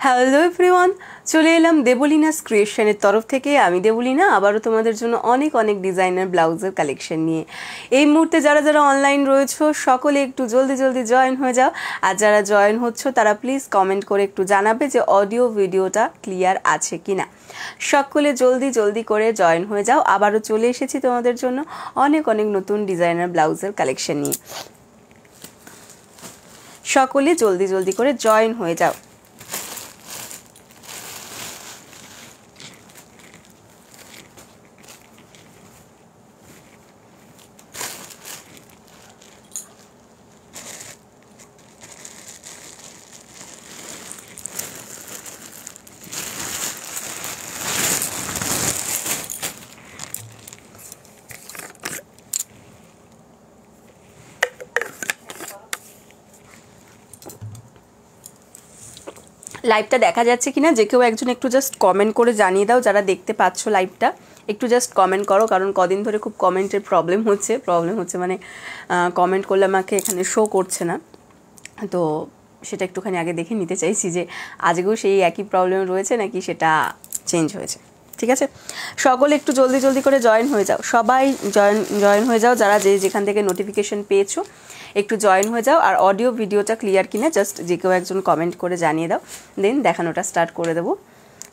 Hello everyone, চলে এলাম দেবলিনাস ক্রিয়েশনের তরফ থেকে। আমি দেবলিনা আবারও তোমাদের জন্য অনেক অনেক ডিজাইনার ব্লাউজের কালেকশন নিয়ে। এই মুহূর্তে যারা যারা অনলাইন রয়েছো সকলে একটু জলদি জলদি জয়েন হয়ে যাও। আর যারা জয়েন হচ্ছ তারা প্লিজ কমেন্ট করে একটু জানাবে যে অডিও ভিডিওটা ক্লিয়ার আছে কি না। সকলে জলদি জলদি করে জয়েন হয়ে যাও। আবারও চলে এসেছি তোমাদের জন্য অনেক অনেক নতুন ডিজাইনার ব্লাউজের কালেকশন নিয়ে। সকলে জলদি জলদি করে জয়েন হয়ে যাও। লাইভটা দেখা যাচ্ছে কিনা যে কেউ একজন একটু জাস্ট কমেন্ট করে জানিয়ে দাও। যারা দেখতে পাচ্ছ লাইভটা একটু জাস্ট কমেন্ট করো, কারণ কদিন ধরে খুব কমেন্টের প্রবলেম হচ্ছে মানে কমেন্ট করলে আমাকে এখানে শো করছে না। তো সেটা একটুখানি আগে দেখে নিতে চাইছি যে আজকেও সেই একই প্রবলেম রয়েছে নাকি সেটা চেঞ্জ হয়েছে। ঠিক আছে, সকলে একটু জলদি জলদি করে জয়েন হয়ে যাও। সবাই জয়েন হয়ে যাও। যারা যেখান থেকে নোটিফিকেশন পেয়েছো একটু জয়েন হয়ে যাও। আর অডিও ভিডিওটা ক্লিয়ার কিনা জাস্ট যে কেউ একজন কমেন্ট করে জানিয়ে দাও, দেন দেখানোটা স্টার্ট করে দেবো।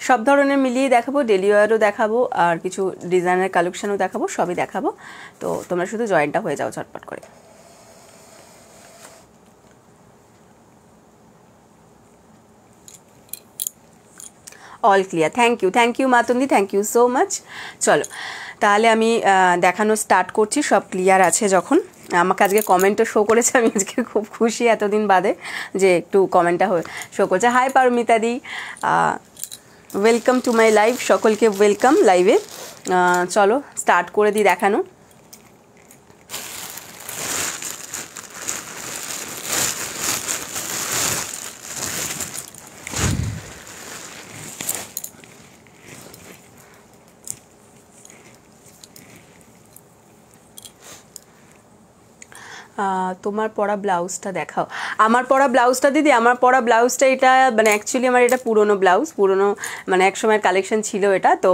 সব ধরনের মিলিয়ে দেখাবো, ডেলি ওয়্যারও দেখাবো আর কিছু ডিজাইনের কালেকশনও দেখাবো, সবই দেখাবো। তো তোমরা শুধু জয়েনটা হয়ে যাও ঝটপট করে। অল ক্লিয়ার, থ্যাংক ইউ মাতন্দি, থ্যাংক ইউ সো মাচ। চলো তাহলে আমি দেখানো স্টার্ট করছি। সব ক্লিয়ার আছে যখন। আমাকে আজকে কমেন্টও শো করেছে, আমি আজকে খুব খুশি এতদিন বাদে যে একটু কমেন্টটা শো করছে। হাই পারমিতা দি, ওয়েলকাম টু মাই লাইভ। সকলকে ওয়েলকাম লাইভে। চলো স্টার্ট করে দিই দেখানো। তোমার পরা ব্লাউজটা দেখাও। আমার পরা ব্লাউজটা দিদি, আমার পরা ব্লাউজটা এটা মানে অ্যাকচুয়ালি আমার এটা পুরনো ব্লাউজ, মানে এক সময়ের কালেকশন ছিল এটা। তো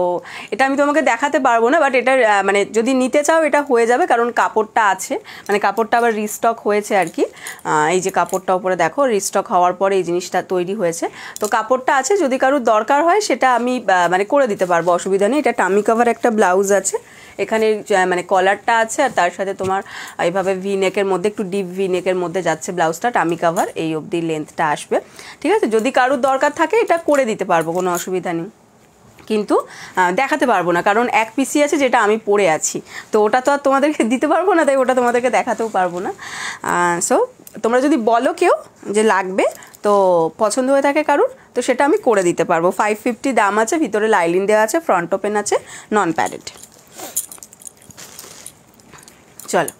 এটা আমি তোমাকে দেখাতে পারবো না, বাট এটার মানে যদি নিতে চাও এটা হয়ে যাবে, কারণ কাপড়টা আছে, মানে কাপড়টা আবার রিস্টক হয়েছে আর কি। এই যে কাপড়টা উপরে দেখো, রিস্টক হওয়ার পরে এই জিনিসটা তৈরি হয়েছে। তো কাপড়টা আছে, যদি কারোর দরকার হয় সেটা আমি মানে করে দিতে পারবো, অসুবিধা নেই। এটা টামি কাভার একটা ব্লাউজ আছে, এখানে মানে কলারটা আছে আর তার সাথে তোমার এইভাবে ভি নেকের মধ্যে, একটু ডিপ ভি নেকের মধ্যে যাচ্ছে ব্লাউজটা, টামি কাভার এই অবধি লেন্থটা আসবে। ঠিক আছে, যদি কারোর দরকার থাকে এটা করে দিতে পারবো, কোনো অসুবিধা নেই, কিন্তু দেখাতে পারবো না, কারণ এক পিসি আছে যেটা আমি পরে আছি। তো ওটা তো আর তোমাদেরকে দিতে পারবো না, তাই ওটা তোমাদেরকে দেখাতেও পারবো না। সো তোমরা যদি বলো কেউ যে লাগবে, তো পছন্দ হয়ে থাকে কারুর, তো সেটা আমি করে দিতে পারবো। 550 দাম আছে, ভিতরে লাইলিন দেওয়া আছে, ফ্রন্ট ওপেন আছে, নন প্যাডেড। চলো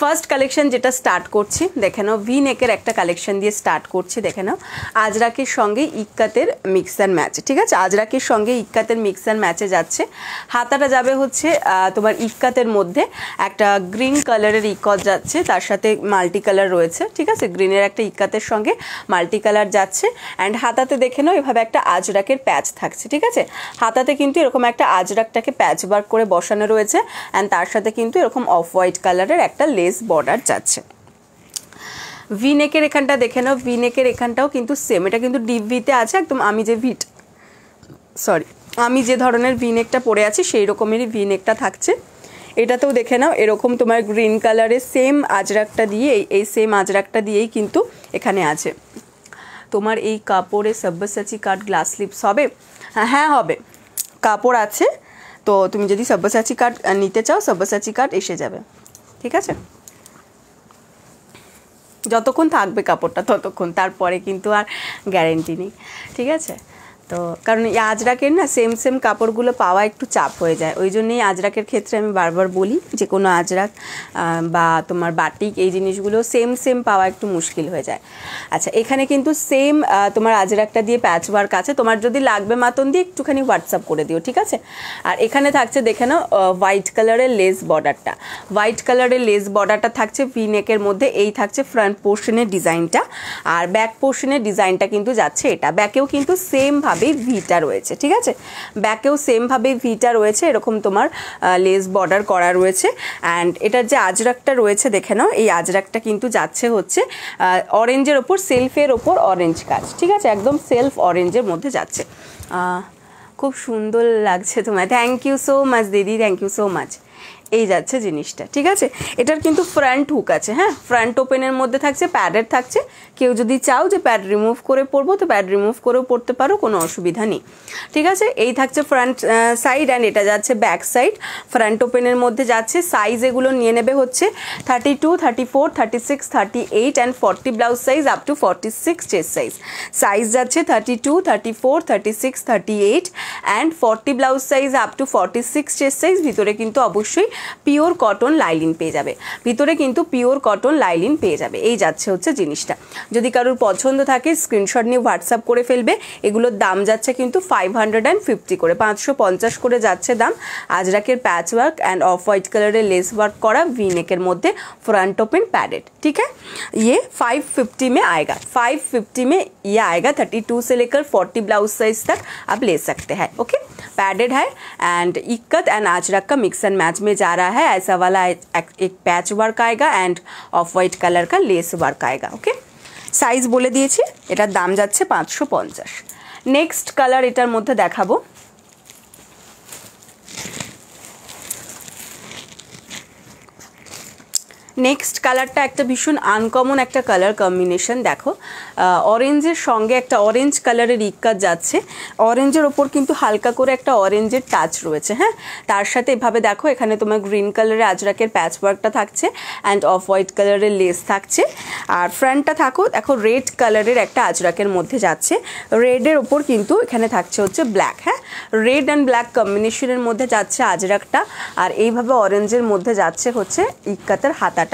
ফার্স্ট কালেকশন যেটা স্টার্ট করছি দেখে নাও, ভি নেকের একটা কালেকশন দিয়ে স্টার্ট করছি। দেখে নাও, আজরাকের সঙ্গে ইক্কাতের মিক্স অ্যান্ড ম্যাচ। ঠিক আছে, আজরাকের সঙ্গে ইক্কাতের মিক্স অ্যান্ড ম্যাচে যাচ্ছে। হাতাটা যাবে হচ্ছে তোমার ইক্কাতের মধ্যে একটা গ্রিন কালারের ইকত যাচ্ছে, তার সাথে মাল্টি কালার রয়েছে। ঠিক আছে, গ্রিনের একটা ইক্কাতের সঙ্গে মাল্টি কালার যাচ্ছে। অ্যান্ড হাতাতে দেখে নাও এভাবে একটা আজরাকের প্যাচ থাকছে। ঠিক আছে, হাতাতে কিন্তু এরকম একটা আজরাকটাকে প্যাচ ওয়ার্ক করে বসানো রয়েছে। অ্যান্ড তার সাথে কিন্তু এরকম অফ হোয়াইট কালারের একটা বর্ডার যাচ্ছে। ভি নেকের এখানটা দেখে নাও, ভি নেকের এখানটাও কিন্তু সেম, এটা কিন্তু ডিপ ভিতে আছে একদম। আমি যে ধরনের ভি নেকটা পরে আছি সেই রকমেরই ভি নেকটা থাকছে। এটাতেও দেখে নাও এরকম তোমার গ্রিন কালারের সেম আজরাকটা দিয়ে, এই সেম আজরাকটা দিয়েই কিন্তু এখানে আছে। তোমার এই কাপড়ে সব্যসাচী কাট গ্লাস স্লিপস হবে? হ্যাঁ হবে, কাপড় আছে। তো তুমি যদি সব্যসাচী কাট নিতে চাও, সব্যসাচী কাট এসে যাবে। ঠিক আছে, যতক্ষণ থাকবে কাপড়টা ততক্ষণ, তারপরে কিন্তু আর গ্যারেন্টি নেই। ঠিক আছে, তো কারণ এই আজরাকের না সেম সেম কাপড়গুলো পাওয়া একটু চাপ হয়ে যায়, ওই জন্যই আজরাকের ক্ষেত্রে আমি বারবার বলি যে কোনো আজরাক বা তোমার বাটিক এই জিনিসগুলো সেম সেম পাওয়া একটু মুশকিল হয়ে যায়। আচ্ছা, এখানে কিন্তু সেম তোমার আজরাকটা দিয়ে প্যাচ ওয়ার্ক আছে, তোমার যদি লাগবে মাতন দিয়ে একটুখানি হোয়াটসঅ্যাপ করে দিও, ঠিক আছে। আর এখানে থাকছে দেখে নাও হোয়াইট কালারের লেস বর্ডারটা, হোয়াইট কালারের লেস বর্ডারটা থাকছে ভি নেকের মধ্যে, এই থাকছে ফ্রন্ট পোর্শনের ডিজাইনটা। আর ব্যাক পোর্শনের ডিজাইনটা কিন্তু যাচ্ছে এটা, ব্যাকেও কিন্তু সেমভাবে ভিটা রয়েছে, ঠিক আছে, ব্যাকেও সেমভাবে ভিটা রয়েছে, এরকম তোমার লেস বর্ডার করা রয়েছে। অ্যান্ড এটার যে আজরাকটা রয়েছে দেখে নাও, এই আজরাকটা কিন্তু যাচ্ছে হচ্ছে অরেঞ্জের ওপর, সেলফের ওপর অরেঞ্জ কাজ, ঠিক আছে, একদম সেলফ অরেঞ্জের মধ্যে যাচ্ছে। খুব সুন্দর লাগছে তোমার, থ্যাংক ইউ সো মাচ দিদি, থ্যাংক ইউ সো মাচ। এই যাচ্ছে জিনিসটা, ঠিক আছে। এটার কিন্তু ফ্রন্ট হুক আছে, হ্যাঁ, ফ্রন্ট ওপেনের মধ্যে থাকছে, প্যাডের থাকছে, কেউ যদি চাও যে প্যাড রিমুভ করে পরবো তো প্যাড রিমুভ করেও পরতে পারো, কোনো অসুবিধা নেই, ঠিক আছে। এই থাকছে ফ্রন্ট সাইড অ্যান্ড এটা যাচ্ছে ব্যাক সাইড, ফ্রন্ট ওপেনের মধ্যে যাচ্ছে। সাইজ এগুলো নিয়ে নেবে হচ্ছে 32, 34, 36, 38 and 40 blouse size up to 46 chest size. Size যাচ্ছে 32, 34, 36, 38 and 40 blouse size up to 46 chest size. ভিতরে কিন্তু অবশ্যই পিওর কটন লাইলিন পেয়ে যাবে, ভিতরে কিন্তু পিওর কটন লাইলিন পেয়ে যাবে। এই যাচ্ছে হচ্ছে জিনিসটা, যদি কারোর পছন্দ থাকে স্ক্রিনশট নিয়ে হোয়াটসঅ্যাপ করে ফেলবে। এগুলোর দাম যাচ্ছে কিন্তু 550 করে, 550 করে যাচ্ছে দাম। আজরাকের patch work and off white কালারের লেস ওয়ার্ক করা ভি नेकर মধ্যে फ्रंट ओपन पैडेड, ठीक है। ये 550 में आएगा, 550 में ये आएगा। 32 से लेकर 40 ब्लाउज साइज तक आप ले सकते हैं, ओके। पैडेड है एंड इक्कत एंड आजरक का मिक्स एंड मैच में जा रहा है। ऐसा वाला एक पैच वर्क आएगा एंड ऑफ वाइट कलर का लेस वर्क आएगा, ओके। साइज बोले दिएছি, এটার দাম যাচ্ছে 550। নেক্সট কালার এটার মধ্যে দেখাবো, নেক্সট কালারটা একটা ভীষণ আনকমন একটা কালার কম্বিনেশন। দেখো অরেঞ্জের সঙ্গে একটা অরেঞ্জ কালারের ইক্কাত যাচ্ছে, অরেঞ্জের ওপর কিন্তু হালকা করে একটা অরেঞ্জের টাচ রয়েছে, হ্যাঁ। তার সাথে এভাবে দেখো এখানে তোমার গ্রিন কালারের আজরাকের প্যাচ ওয়ার্কটা থাকছে অ্যান্ড অফ হোয়াইট কালারের লেস থাকছে। আর ফ্রন্টটা দেখো রেড কালারের একটা আজরাকের মধ্যে যাচ্ছে, রেডের ওপর কিন্তু এখানে থাকছে হচ্ছে ব্ল্যাক, হ্যাঁ, রেড অ্যান্ড ব্ল্যাক কম্বিনেশনের মধ্যে যাচ্ছে আজরাকটা। আর এইভাবে অরেঞ্জের মধ্যে যাচ্ছে হচ্ছে ইক্কাতের হাতা।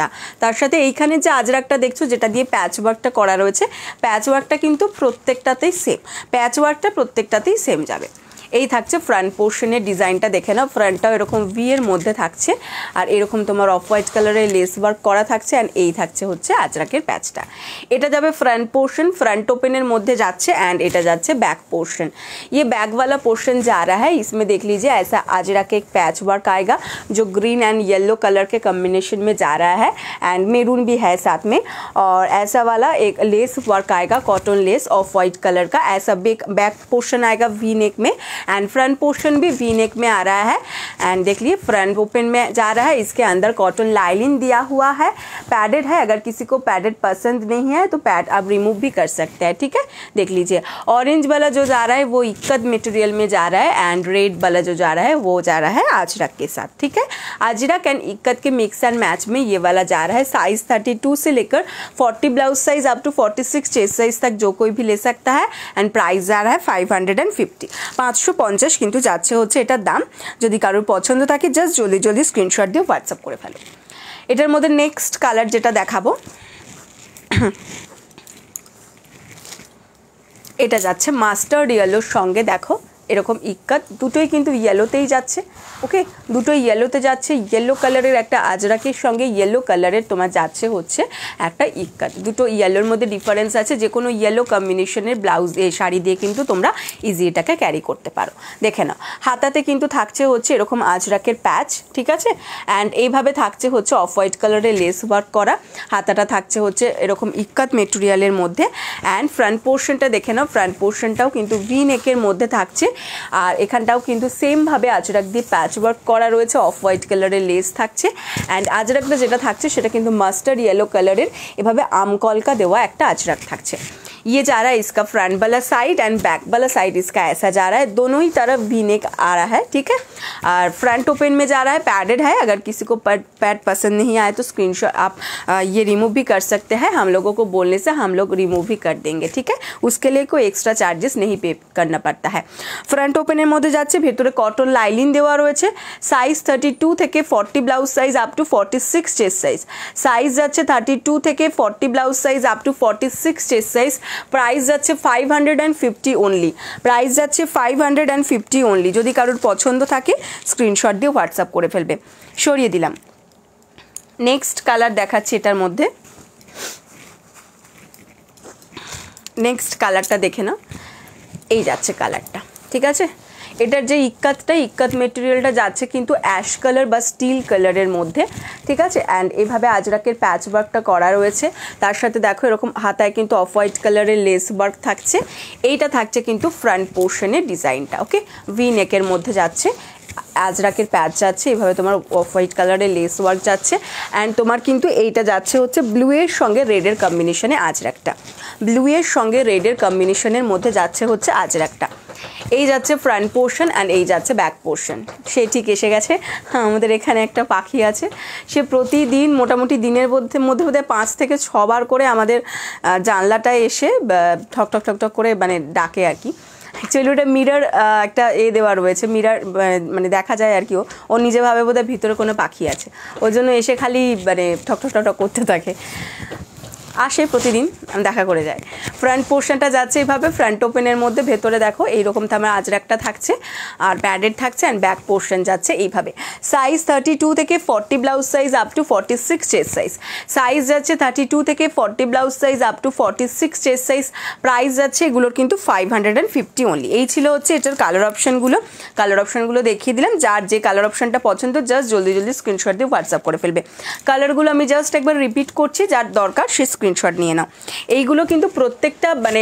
তার সাথে এইখানে যে আজরাকটা দেখছো যেটা দিয়ে প্যাচ ওয়ার্কটা করা রয়েছে, প্যাচ ওয়ার্কটা কিন্তু প্রত্যেকটাতেই সেম, প্যাচ ওয়ার্কটা প্রত্যেকটাতেই সেম যাবে। এই থাকছে ফ্রন্ট পোর্শনের ডিজাইনটা, দেখে নাও ফ্রন্টটাও এরকম ভি এর মধ্যে থাকছে আর এরকম তোমার অফ হোয়াইট কালারের লেস ওয়ার্ক করা থাকছে অ্যান্ড এই থাকছে হচ্ছে আজরাকের প্যাচটা। এটা যাবে फ्रंट पोर्शन, फ्रंट ओपन मध्य जाच्छे एंड एटा जाच्छे बैक पोर्शन। ये बैक वाला पोर्शन जा रहा है, इसमें देख लीजिए ऐसा आजरा के एक पैच वर्क आएगा जो ग्रीन एंड येलो कलर के कॉम्बिनेशन में जा रहा है एंड मेरून भी है साथ में। और ऐसा वाला एक लेस वर्क आएगा, cotton less of white colour का। ऐसा बैक पोर्शन आएगा वी नेक में एंड फ्रंट पोर्शन भी वी नेक में आ रहा है एंड देख लीजिए फ्रंट ओपन में जा रहा है। इसके अंदर कॉटन लाइनिंग दिया हुआ है, पैडेड है। अगर किसी को पैडेड पसंद नहीं है तो पैड आप रिमूव भी कर सकते हैं, ठीक है। देख लीजिए ऑरेंज वाला जो जा रहा है वो इक्कत मटेरियल में जा रहा है एंड रेड वाला जो जा रहा है वो जा रहा है आजरक के साथ, ठीक है। आजरक एंड इक्कत के मिक्स एंड मैच में ये वाला जा रहा है। साइज 32 से लेकर 40 blouse size up to 46 chest size तक जो कोई भी ले सकता है एंड प्राइस जा रहा है 550, 550 কিন্তু যাচ্ছে হচ্ছে এটার দাম। যদি কারোর পছন্দ থাকে জাস্ট জলদি জলদি স্ক্রিনশট দিয়ে হোয়াটসঅ্যাপ করে ফেলো। এটার মধ্যে নেক্সট কালার যেটা দেখাবো এটা যাচ্ছে মাস্টার্ড ইয়েলোর সঙ্গে, দেখো এরকম ইক্কাত দুটোই কিন্তু ইয়েলোতেই যাচ্ছে, ওকে, দুটোই ইয়েলোতে যাচ্ছে। ইয়েলো কালারের একটা আজরাকের সঙ্গে ইয়েলো কালারের তোমার যাচ্ছে হচ্ছে একটা ইক্কাত। দুটো ইয়েলোর মধ্যে ডিফারেন্স আছে, যে কোনো ইয়েলো কম্বিনেশনের ব্লাউজ শাড়ি দিয়ে কিন্তু তোমরা ইজি এটাকে ক্যারি করতে পারো। দেখে নাও হাতাতে কিন্তু থাকছে হচ্ছে এরকম আজরাকের প্যাচ, ঠিক আছে, অ্যান্ড এইভাবে থাকছে হচ্ছে অফ হোয়াইট কালারের লেস ওয়ার্ক করা। হাতাটা থাকছে হচ্ছে এরকম ইক্কাত মেটেরিয়ালের মধ্যে অ্যান্ড ফ্রন্ট পোর্শনটা দেখে নাও, ফ্রন্ট পোর্শনটাও কিন্তু ভি নেকের মধ্যে থাকছে। আর এখানটাও কিন্তু সেমভাবে আজরাক দিয়ে প্যাচ ওয়ার্ক করা রয়েছে, অফ হোয়াইট কালারের লেস থাকছে অ্যান্ড আজরাকটা যেটা থাকছে সেটা কিন্তু মাস্টার্ড ইয়েলো কালারের এভাবে আমকলকা দেওয়া একটা আজরাক থাকছে। ये जा रहा है इसका फ्रंट वाला साइड एंड बैक वाला साइड इसका ऐसा जा रहा है, दोनों ही तरफ वी नेक आ रहा है, ठीक है। और फ्रंट ओपन में जा रहा है, पैडेड है। अगर किसी को पैड पसंद नहीं आए तो स्क्रीनशॉट आप ये रिमूव भी कर सकते हैं, हम लोगों को बोलने से हम लोग रिमूव भी कर देंगे, ठीक है। उसके लिए कोई एक्स्ट्रा चार्जेस नहीं पे करना पड़ता है। फ्रंट ओपনের মধ্যে যাচ্ছে, ভেতরে কটন লাইলিন দেওয়া রয়েছে। সাইজ 32 থেকে 40 blouse size up to 46 chest size. Size যাচ্ছে 32 থেকে 40 blouse size up to 46 chest size. Price যাচ্ছে 550 অনলি, প্রাইস যাচ্ছে 550 অনলি। যদি কারোর পছন্দ থাকে স্ক্রিনশট দিয়ে হোয়াটসঅ্যাপ করে ফেলবে। সরিয়ে দিলাম। নেক্সট কালার দেখাচ্ছি এটার মধ্যে। নেক্সট কালারটা দেখে নাও, এই যাচ্ছে কালারটা, ঠিক আছে। এটার যে ইক্কাত মেটেরিয়ালটা যাচ্ছে কিন্তু অ্যাশ কালার বা স্টিল কালারের মধ্যে, ঠিক আছে। অ্যান্ড এভাবে আজরাকের প্যাচ ওয়ার্কটা করা রয়েছে, তার সাথে দেখো এরকম হাতায় কিন্তু অফ হোয়াইট কালারের লেস ওয়ার্ক থাকছে। এইটা থাকছে কিন্তু ফ্রন্ট পোর্শনের ডিজাইনটা, ওকে। ভি নেকের মধ্যে যাচ্ছে, আজরাকের প্যাচ যাচ্ছে, এভাবে তোমার অফ হোয়াইট কালারের লেস ওয়ার্ক যাচ্ছে। অ্যান্ড তোমার কিন্তু এইটা যাচ্ছে হচ্ছে ব্লুয়ের সঙ্গে রেডের কম্বিনেশনে আজরাকটা, ব্লুয়ের সঙ্গে রেডের কম্বিনেশনের মধ্যে যাচ্ছে হচ্ছে আজরাকটা। এই যাচ্ছে ফ্রন্ট পোর্শন অ্যান্ড এই যাচ্ছে ব্যাক পোর্শন। সে ঠিক এসে গেছে। আমাদের এখানে একটা পাখি আছে, সে প্রতিদিন মোটামুটি দিনের মধ্যে 5 থেকে 6 বার করে আমাদের জানলাটায় এসে ঠক ঠক ঠক ঠক করে মানে ডাকে আর কি। অ্যাকচুয়ালি ওটা মিরর একটা দেওয়া রয়েছে, মিরর মানে দেখা যায় আর কি। ও নিজে ভাবে বোধহয় ভিতরে কোনো পাখি আছে, ওই জন্য এসে খালি মানে ঠক ঠক ঠক ঠক করতে থাকে। আসে প্রতিদিন, দেখা করে যায়। ফ্রন্ট পোর্শনটা যাচ্ছে এইভাবে ফ্রন্ট ওপেনের মধ্যে, ভেতরে দেখো এইরকম তোমার আজরাকটা থাকছে আর প্যাডেড থাকছে। অ্যান্ড ব্যাক পোর্শন যাচ্ছে এইভাবে। সাইজ 32 থেকে 40 blouse size up to 46 chest size. Size যাচ্ছে 32 থেকে 40 blouse size up to 46 chest size. Price যাচ্ছে এগুলোর কিন্তু 550 অনলি। এই ছিল হচ্ছে এটার কালার অপশানগুলো। কালার অপশানগুলো দেখিয়ে দিলাম, যার যে কালার অপশানটা পছন্দ জাস্ট জলদি স্ক্রিনশট দিয়ে হোয়াটসঅ্যাপ করে ফেলবে। কালারগুলো আমি জাস্ট একবার রিপিট করছি, যার দরকার সে স্ক্রিনশট নিয়ে নাও। এইগুলো কিন্তু প্রত্যেকটা মানে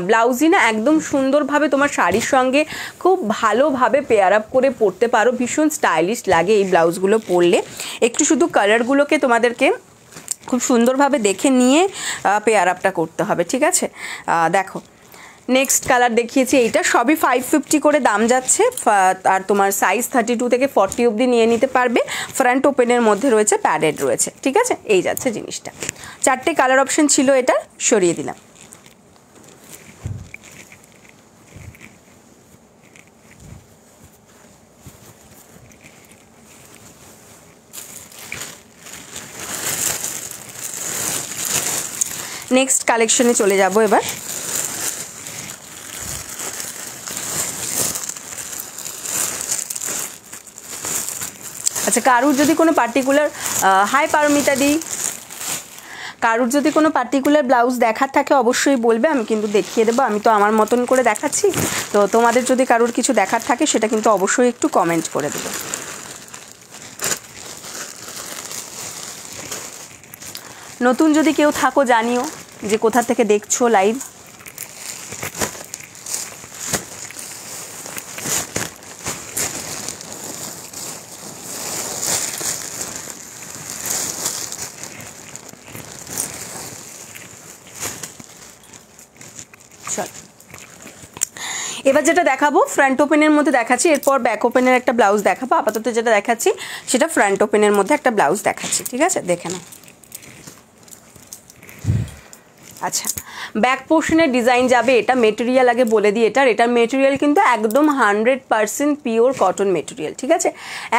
ব্লাউজই না একদম সুন্দরভাবে তোমার শাড়ির সঙ্গে খুব ভালোভাবে পেয়ার আপ করে পরতে পারো, ভীষণ স্টাইলিশ লাগে এই ব্লাউজগুলো পরলে। একটু শুধু কালারগুলোকে তোমাদেরকে খুব সুন্দরভাবে দেখে নিয়ে পেয়ার আপটা করতে হবে, ঠিক আছে। দেখো নেক্সট কালার দেখিয়েছি, এইটা সবই 550 করে দাম যাচ্ছে। আর তোমার সাইজ 32 থেকে 40 অবধি নিয়ে নিতে পারবে। ফ্রন্ট ওপেনের মধ্যে রয়েছে, প্যাডেড রয়েছে, ঠিক আছে। এই যাচ্ছে জিনিসটা। 4টে কালার অপশন ছিল, এটা সরিয়ে দিলাম। নেক্সট কালেকশনে চলে যাব এবার। আচ্ছা, কারুর যদি কোনো পার্টিকুলার হাই পারমিতা দি, কারুর যদি কোনো পার্টিকুলার ব্লাউজ দেখার থাকে অবশ্যই বলবে, আমি কিন্তু দেখিয়ে দেবো। আমি তো আমার মতন করে দেখাচ্ছি, তো তোমাদের যদি কারুর কিছু দেখার থাকে সেটা কিন্তু অবশ্যই একটু কমেন্ট করে দেবে। নতুন যদি কেউ থাকো জানিও যে কোথা থেকে দেখছো লাইভ। চল এবার যেটা দেখাবো ফ্রন্ট ওপেনের মধ্যে দেখাচ্ছি, এরপর ব্যাক ওপেনের একটা ব্লাউজ দেখাবো। আপাতত যেটা দেখাচ্ছি সেটা ফ্রন্ট ওপেনের মধ্যে একটা ব্লাউজ দেখাচ্ছি, ঠিক আছে, দেখে নাও। আচ্ছা, ব্যাক পোর্শনের ডিজাইন যাবে। এটা মেটেরিয়াল আগে বলে দিই, এটার মেটেরিয়াল কিন্তু একদম 100% পিওর কটন মেটেরিয়াল, ঠিক আছে।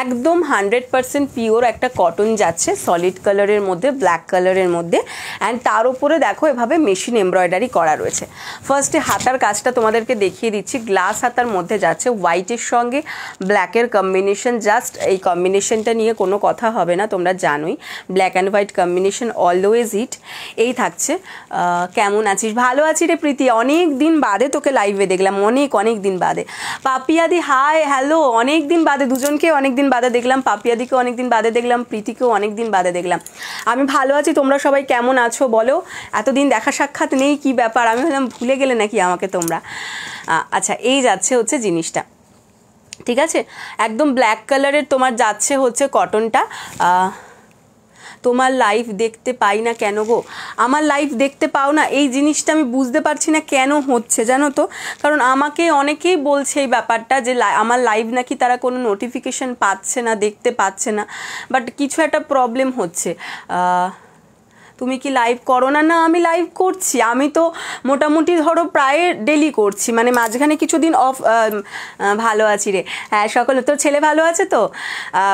একদম 100% পিওর একটা কটন যাচ্ছে, সলিড কালারের মধ্যে, ব্ল্যাক কালারের মধ্যে। অ্যান্ড তার উপরে দেখো এভাবে মেশিন এমব্রয়ডারি করা রয়েছে। ফার্স্টে হাতার কাজটা তোমাদেরকে দেখিয়ে দিচ্ছি। গ্লাস হাতার মধ্যে যাচ্ছে, হোয়াইটের সঙ্গে ব্ল্যাকের কম্বিনেশন। জাস্ট এই কম্বিনেশনটা নিয়ে কোনো কথা হবে না, তোমরা জানোই black and white combination always hit. এই থাকছে। কেমন আছিস? ভালো আছি রে প্রীতি, অনেক দিন বাদে তোকে লাইভে দেখলাম, অনেক দিন বাদে। পাপিয়াদি হাই, হ্যালো, অনেক দিন বাদে, দুজনকে অনেক দিন বাদে দেখলাম। পাপিয়াদিকেও অনেক দিন বাদে দেখলাম, প্রীতিকেও অনেক দিন বাদে দেখলাম। আমি ভালো আছি, তোমরা সবাই কেমন আছো বলো? এতদিন দেখা সাক্ষাৎ নেই, কি ব্যাপার? আমি ভাবলাম ভুলে গেলে নাকি আমাকে তোমরা। আচ্ছা, এই যাচ্ছে হচ্ছে জিনিসটা, ঠিক আছে। একদম ব্ল্যাক কালারের তোমার যাচ্ছে হচ্ছে কটনটা। তোমার লাইভ দেখতে পাই না কেন গো? আমার লাইভ দেখতে পাও না, এই জিনিসটা আমি বুঝতে পারছি না কেন হচ্ছে জানো তো। কারণ আমাকে অনেকেই বলছে এই ব্যাপারটা যে আমার লাইভ নাকি তারা কোনো নোটিফিকেশন পাচ্ছে না, দেখতে পাচ্ছে না, বাট কিছু একটা প্রবলেম হচ্ছে। তুমি কি লাইভ করো না? না, আমি লাইভ করছি, আমি তো মোটামুটি ধরো প্রায় ডেলি করছি, মানে মাঝখানে কিছুদিন অফ। ভালো আছি রে, হ্যাঁ সকলে, তোর ছেলে ভালো আছে তো?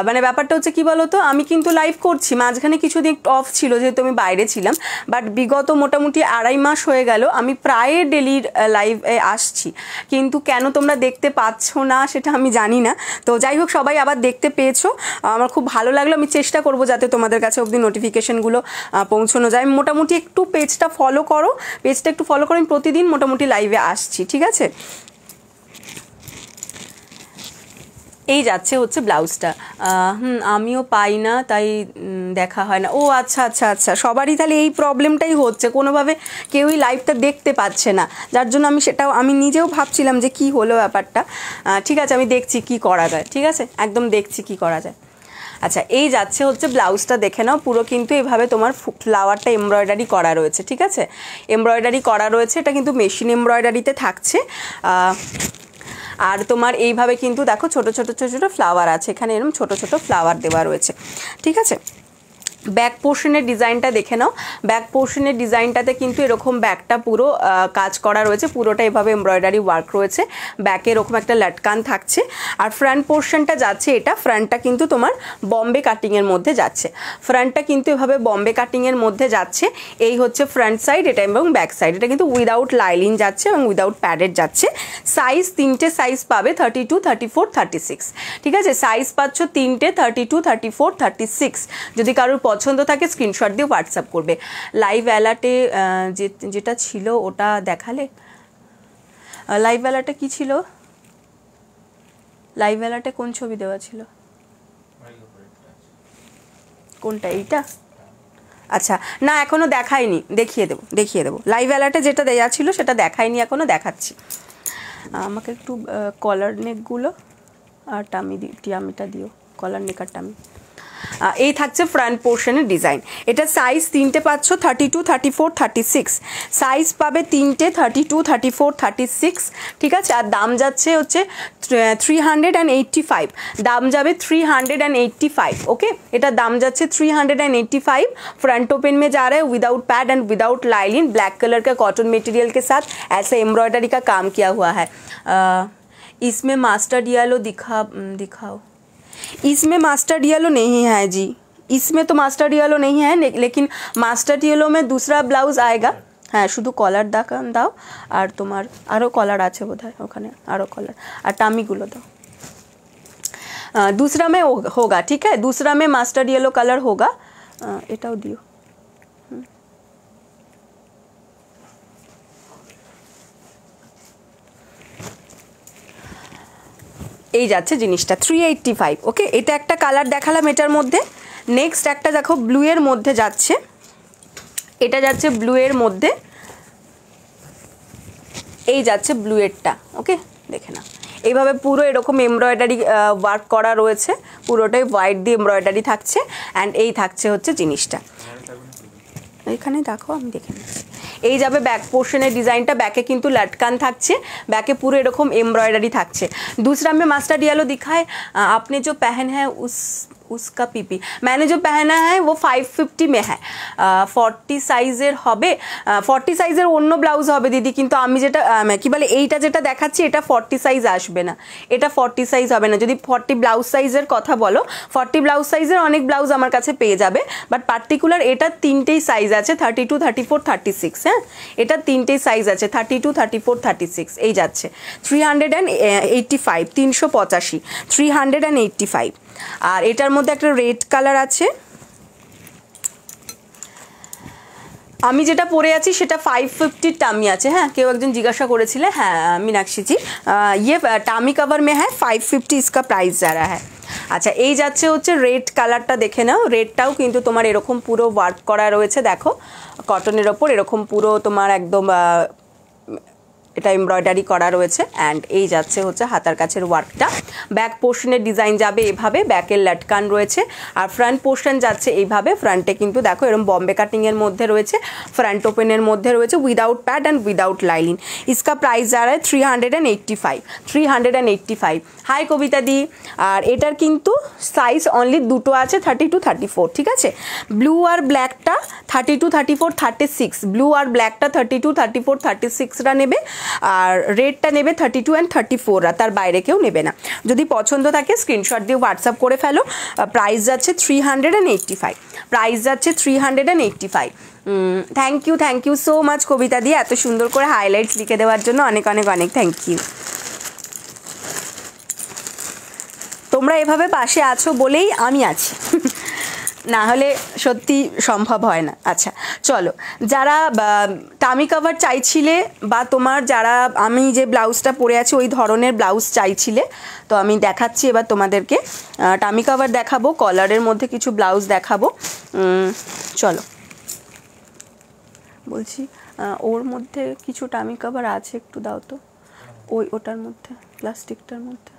মানে ব্যাপারটা হচ্ছে কি বলো তো, আমি কিন্তু লাইভ করছি, মাঝখানে কিছুদিন অফ ছিল যেহেতু আমি বাইরে ছিলাম, বাট বিগত মোটামুটি 2.5 মাস হয়ে গেল আমি প্রায় ডেলি লাইভে আসছি। কিন্তু কেন তোমরা দেখতে পাচ্ছ না সেটা আমি জানি না। তো যাই হোক, সবাই আবার দেখতে পেয়েছো, আমার খুব ভালো লাগলো। আমি চেষ্টা করবো যাতে তোমাদের কাছে অবধি নোটিফিকেশনগুলো পৌঁছানো যায়। মোটামুটি একটু পেজটা ফলো করো, আমি প্রতিদিন মোটামুটি লাইভে আসছি, ঠিক আছে? এই যাচ্ছে হচ্ছে ব্লাউজটা। আমিও পাই না, তাই দেখা হয় না। ও আচ্ছা আচ্ছা আচ্ছা, সবারই তাহলে এই প্রবলেমটাই হচ্ছে, কোনোভাবে কেউই লাইভটা দেখতে পাচ্ছে না, যার জন্য আমি নিজেও ভাবছিলাম যে কি হলো ব্যাপারটা। ঠিক আছে, আমি দেখছি কি করা যায়, ঠিক আছে, একদম দেখছি কি করা যায়। আচ্ছা, এই যাচ্ছে হচ্ছে ব্লাউজটা, দেখে নাও। পুরো কিন্তু এভাবে তোমার ফ্লাওয়ারটা এমব্রয়ডারি করা রয়েছে, ঠিক আছে, এমব্রয়ডারি করা রয়েছে, এটা কিন্তু মেশিন এমব্রয়ডারিতে থাকছে। আর তোমার এইভাবে কিন্তু দেখো ছোট ছোট ছোট ছোট ফ্লাওয়ার আছে, এখানে এরকম ছোট ছোট ফ্লাওয়ার দেওয়া রয়েছে, ঠিক আছে। ব্যাক পোর্শনের ডিজাইনটা দেখে নাও। ব্যাক পোর্শনের ডিজাইনটাতে কিন্তু এরকম ব্যাকটা পুরো কাজ করা রয়েছে, পুরোটা এভাবে এমব্রয়ডারি ওয়ার্ক রয়েছে, ব্যাকে এরকম একটা লটকান থাকছে। আর ফ্রন্ট পোর্শনটা যাচ্ছে, এটা ফ্রন্টটা কিন্তু তোমার বম্বে কাটিংয়ের মধ্যে যাচ্ছে, ফ্রন্টটা কিন্তু এভাবে বম্বে কাটিংয়ের মধ্যে যাচ্ছে। এই হচ্ছে ফ্রন্ট সাইড, এটা এবং ব্যাক সাইড, এটা কিন্তু উইদাউট লাইলিং যাচ্ছে এবং উইদাউট প্যাডেড যাচ্ছে। সাইজ 3টে সাইজ পাবে, 32, 34, 36, ঠিক আছে, সাইজ পাচ্ছ 3টে, 32, 34, 36। যদি কারোর পছন্দ থাকে স্ক্রিনশট দিয়ে হোয়াটসঅ্যাপ করবে। লাইভ অ্যালার্টে যেটা ছিল ওটা দেখালে, লাইভ অ্যালার্টে কি ছিল? লাইভ অ্যালার্টে কোন ছবি দেওয়া ছিল? কোনটা, এইটা? আচ্ছা, না এখনো দেখায়নি, দেখিয়ে দেবো। লাইভ অ্যালার্টে যেটা দেওয়া ছিল সেটা দেখায়নি, এখনো দেখাচ্ছি। আমাকে একটু কলার নেকগুলো আর টামিটা দিও, কলার নেক আর টামি। এই থাকছে ফ্রন্ট পোর্শনের ডিজাইন। এটা সাইজ 3টে পাচ্ছ, 32, 34, 36, সাইজ পাবে 3টে, 32, 34, 36, ঠিক আছে। আর দাম যাচ্ছে হচ্ছে 385, দাম যাবে 385, ओके। এটা দাম যাচ্ছে 385। फ्रंट ओपन में जा रहा है without pad and without lining, black colour का कॉटन मटेरियल के साथ ऐसे एम्ब्रॉयडरी का काम किया हुआ है। इसमें मास्टर्ड येलो दिखाओ। इसमें मास्टर्ड येलो नहीं है जी, इसमें तो मास्टर्ड येलो नहीं है, लेकिन मास्टर्ड येलो में दूसरा ब्लाउज आएगा। हाँ, शुद्ध कलर दाओ और तुम्हार आरो कलर आछे बोधहय ओखाने, आरो कलर और टामीगुलो दाओ। दूसरा में होगा, ठीक है, दूसरा में मास्टर्ड येलो कलर होगा, एटाओ दियो। এই যাচ্ছে জিনিসটা 385, ওকে। এটা একটা কালার দেখালাম এটার মধ্যে। নেক্সট একটা দেখো ব্লু এর মধ্যে যাচ্ছে, এটা যাচ্ছে ব্লু এর মধ্যে, এই যাচ্ছে ব্লু এরটা, ওকে, দেখে না। এইভাবে পুরো এরকম এমব্রয়ডারি ওয়ার্ক করা রয়েছে, পুরোটাই হোয়াইট দিয়ে এমব্রয়ডারি থাকছে। অ্যান্ড এই থাকছে হচ্ছে জিনিসটা, এখানে দেখো আমি দেখে নিচ্ছি। এই যাবে ব্যাক পোর্শনের ডিজাইনটা, ব্যাকে কিন্তু लटकन থাকছে, ব্যাকে পুরো এরকম এমব্রয়ডারি থাকছে। दूसरा में मास्टर्ड येलो दिखाए, आपने जो पहन है उसका पीपी, मैंने जो पहना है वो 550 में है। 40 সাইজের হবে, 40 সাইজের অন্য ব্লাউজ হবে দিদি, কিন্তু আমি যেটা কি বলে এইটা যেটা দেখাচ্ছি এটা 40 সাইজ আসবে না, এটা 40 সাইজ হবে না। যদি 40 ব্লাউজ সাইজের কথা বলো, 40 ব্লাউজ সাইজের অনেক ব্লাউজ আমার কাছে পেয়ে যাবে, বাট পার্টিকুলার এটা 3টেই সাইজ আছে, 32, 34, 36। হ্যাঁ, এটা 3টেই সাইজ আছে, 32, 34, 36। এই যাচ্ছে 385, 385, 385। আর এটার মধ্যে একটা রেড কালার আছে, আমি যেটা পরে আছি সেটা 550 টামি আছে। হ্যাঁ, কেউ একজন জিজ্ঞাসা করেছিলে, হ্যাঁ मीनाक्षी जी, ये टामी कवर में है, 550 इसका प्राइस जा रहा है। আচ্ছা, এই যাচ্ছে হচ্ছে রেড কালারটা, দেখে নাও। রেডটাও কিন্তু তোমার এরকম পুরো ওয়ার্ক করা রয়েছে, দেখো কটনের ওপর এরকম পুরো তোমার একদম এটা এমব্রয়ডারি করা রয়েছে অ্যান্ড এই যাচ্ছে হচ্ছে হাতার কাছের ওয়ার্কটা। ব্যাক পোর্শনের ডিজাইন যাবে এভাবে, ব্যাকের লটকান রয়েছে আর ফ্রন্ট পোর্শন যাচ্ছে এইভাবে। ফ্রন্টে কিন্তু দেখো এরকম বম্বে কাটিংয়ের মধ্যে রয়েছে, ফ্রন্ট ওপেনের মধ্যে রয়েছে without pad and without lining. इसका प्राइस जा रहा है 385। হাই কবিতা দি। আর এটার কিন্তু সাইজ অনলি দুটো আছে, 32, 34, ঠিক আছে। ব্লু আর ব্ল্যাকটা 32, 34, 36, ব্লু আর ব্ল্যাকটা 32, 34, 36রা নেবে আর রেডটা নেবে 32 অ্যান্ড 34রা, তার বাইরে কেউ নেবে না। যদি পছন্দ থাকে স্ক্রিনশট দিয়ে হোয়াটসঅ্যাপ করে ফেলো। প্রাইস যাচ্ছে 385, প্রাইস যাচ্ছে 385। থ্যাংক ইউ সো মাচ কবিতা দিয়ে এত সুন্দর করে হাইলাইটস লিখে দেওয়ার জন্য, অনেক অনেক অনেক থ্যাংক ইউ। তোমরা এভাবে পাশে আছো বলেই আমি আছি, না হলে সত্যি সম্ভব হয় না। আচ্ছা চলো, যারা টামি কাভার চাইছিলে বা তোমার যারা আমি যে ব্লাউজটা পরে আছি ওই ধরনের ব্লাউজ চাইছিলে, তো আমি দেখাচ্ছি এবার তোমাদেরকে। টামি কাভার দেখাবো, কলারের মধ্যে কিছু ব্লাউজ দেখাবো। চলো বলছি ওর মধ্যে কিছু টামি কাভার আছে, একটু দাও তো। ওটার মধ্যে প্লাস্টিকটার মধ্যে,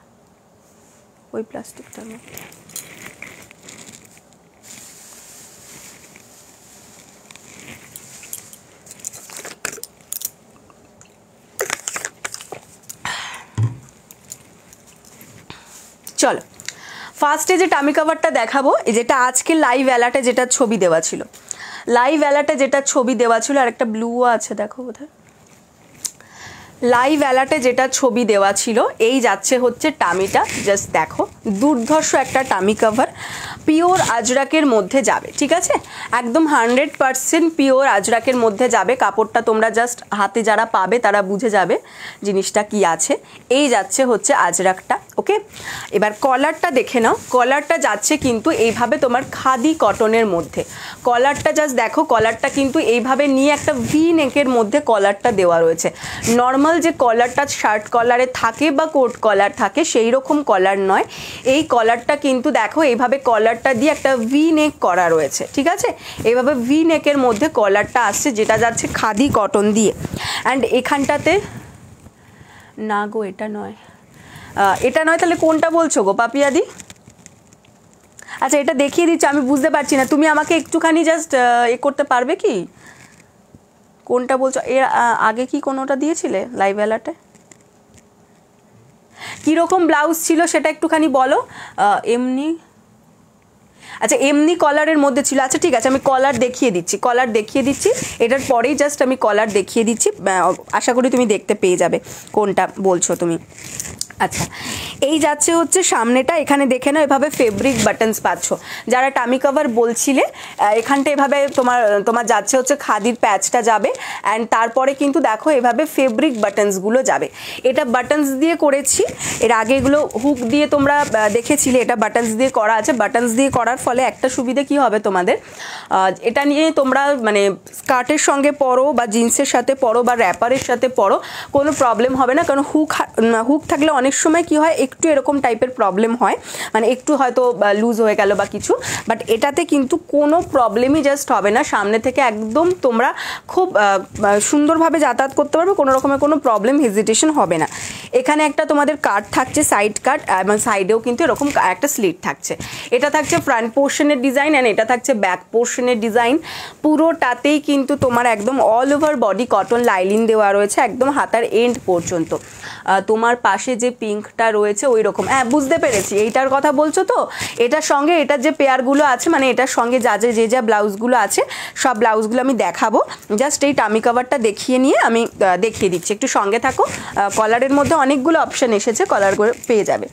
ওই প্লাস্টিকটার মধ্যে। চলো ফার্স্টে যে টামি কাভারটা দেখাবো, যেটা আজকে লাইভ অ্যালার্টে যেটা ছবি দেওয়া ছিল, লাইভ অ্যালার্টে যেটা ছবি দেওয়া ছিল, আর একটা ব্লুও আছে দেখো বোধহয়। লাইভ অ্যালার্টে যেটা ছবি দেওয়া ছিল, এই যাচ্ছে হচ্ছে টামিটা। জাস্ট দেখো, দুর্ধর্ষ একটা টামি কাভার, পিওর আজরাকের মধ্যে যাবে, ঠিক আছে। একদম 100% পিওর আজরাকের মধ্যে যাবে। কাপড়টা তোমরা জাস্ট হাতে যারা পাবে তারা বুঝে যাবে জিনিসটা কি আছে। এই যাচ্ছে হচ্ছে আজরাকটা, ওকে। এবার কলারটা দেখে নাও, কলারটা যাচ্ছে কিন্তু এইভাবে তোমার খাদি কটনের মধ্যে। কলারটা জাস্ট দেখো, কলারটা কিন্তু এইভাবে নিয়ে একটা ভি নেকের মধ্যে কলারটা দেওয়া রয়েছে। নর্মাল যে কলারটা শার্ট কলারে থাকে বা কোট কলার থাকে সেই রকম কলার নয়, এই কলারটা কিন্তু দেখো এইভাবে কলারটা দিয়ে একটা ভি নেক করা রয়েছে, ঠিক আছে। এইভাবে ভি নেকের মধ্যে কলারটা আসছে, যেটা যাচ্ছে খাদি কটন দিয়ে। অ্যান্ড এখানটাতে না গো, এটা নয়, এটা নয়, তাহলে কোনটা বলছো গো পাপিয়াদি? আচ্ছা এটা দেখিয়ে দিচ্ছি, আমি বুঝতে পারছি না, তুমি আমাকে একটুখানি জাস্ট এ করতে পারবে কি, কোনটা বলছো? এর আগে কি কোনোটা দিয়েছিলে লাইভ অ্যালার্টে? কীরকম ব্লাউজ ছিল সেটা একটুখানি বলো। এমনি, আচ্ছা এমনি কলারের মধ্যে ছিল। আচ্ছা ঠিক আছে, আমি কলার দেখিয়ে দিচ্ছি, কলার দেখিয়ে দিচ্ছি, এটার পরেই জাস্ট আমি কলার দেখিয়ে দিচ্ছি। আশা করি তুমি দেখতে পেয়ে যাবে কোনটা বলছো তুমি। আচ্ছা এই যাচ্ছে হচ্ছে সামনেটা, এখানে দেখে নাও এভাবে ফেব্রিক বাটনস পাচ্ছ। যারা টামি কাভার বলছিলে, এখানটা এভাবে তোমার যাচ্ছে হচ্ছে খাদির প্যাচটা যাবে অ্যান্ড তারপরে কিন্তু দেখো এভাবে ফেব্রিক বাটনসগুলো যাবে। এটা বাটনস দিয়ে করেছি, এর আগে এগুলো হুক দিয়ে তোমরা দেখেছিলে, এটা বাটনস দিয়ে করা আছে। বাটনস দিয়ে করার ফলে একটা সুবিধে কি হবে তোমাদের, এটা নিয়ে তোমরা মানে স্কার্টের সঙ্গে পরো বা জিন্সের সাথে পরো বা র্যাপারের সাথে পরো, কোনো প্রবলেম হবে না। কারণ হুক থাকলে অনেক সময় কি হয়, একটু এরকম টাইপের প্রবলেম হয়, মানে একটু হয়তো লুজ হয়ে গেল বা কিছু, বাট এটাতে কিন্তু কোনো প্রবলেমই জাস্ট হবে না। সামনে থেকে একদম তোমরা খুব সুন্দরভাবে যাতায়াত করতে পারবে, কোনো রকমের কোনো প্রবলেম হেজিটেশন হবে না। এখানে একটা তোমাদের কাট থাকছে, সাইড কাট, এবং সাইডেও কিন্তু এরকম একটা স্লিট থাকছে। এটা থাকছে ফ্রন্ট পোর্শনের ডিজাইন অ্যান্ড এটা থাকছে ব্যাক পোর্শনের ডিজাইন। পুরোটাতেই কিন্তু তোমার একদম all over body cotton lining দেওয়া রয়েছে একদম হাতার এন্ড পর্যন্ত। তোমার পাশে যে পিঙ্কটা রয়েছে ওই রকম, হ্যাঁ বুঝতে পেরেছি এইটার কথা বলছো তো। এটার সঙ্গে এটার যে পেয়ারগুলো আছে, মানে এটার সঙ্গে যে যা ব্লাউজগুলো আছে সব ব্লাউজগুলো আমি দেখাবো। জাস্ট এই টামি কাভারটা দেখিয়ে নিয়ে আমি দেখিয়ে দিচ্ছি, একটু সঙ্গে থাকো। কলারের মধ্যে অনেকগুলো অপশান এসেছে, কলার করে পেয়ে যাবে।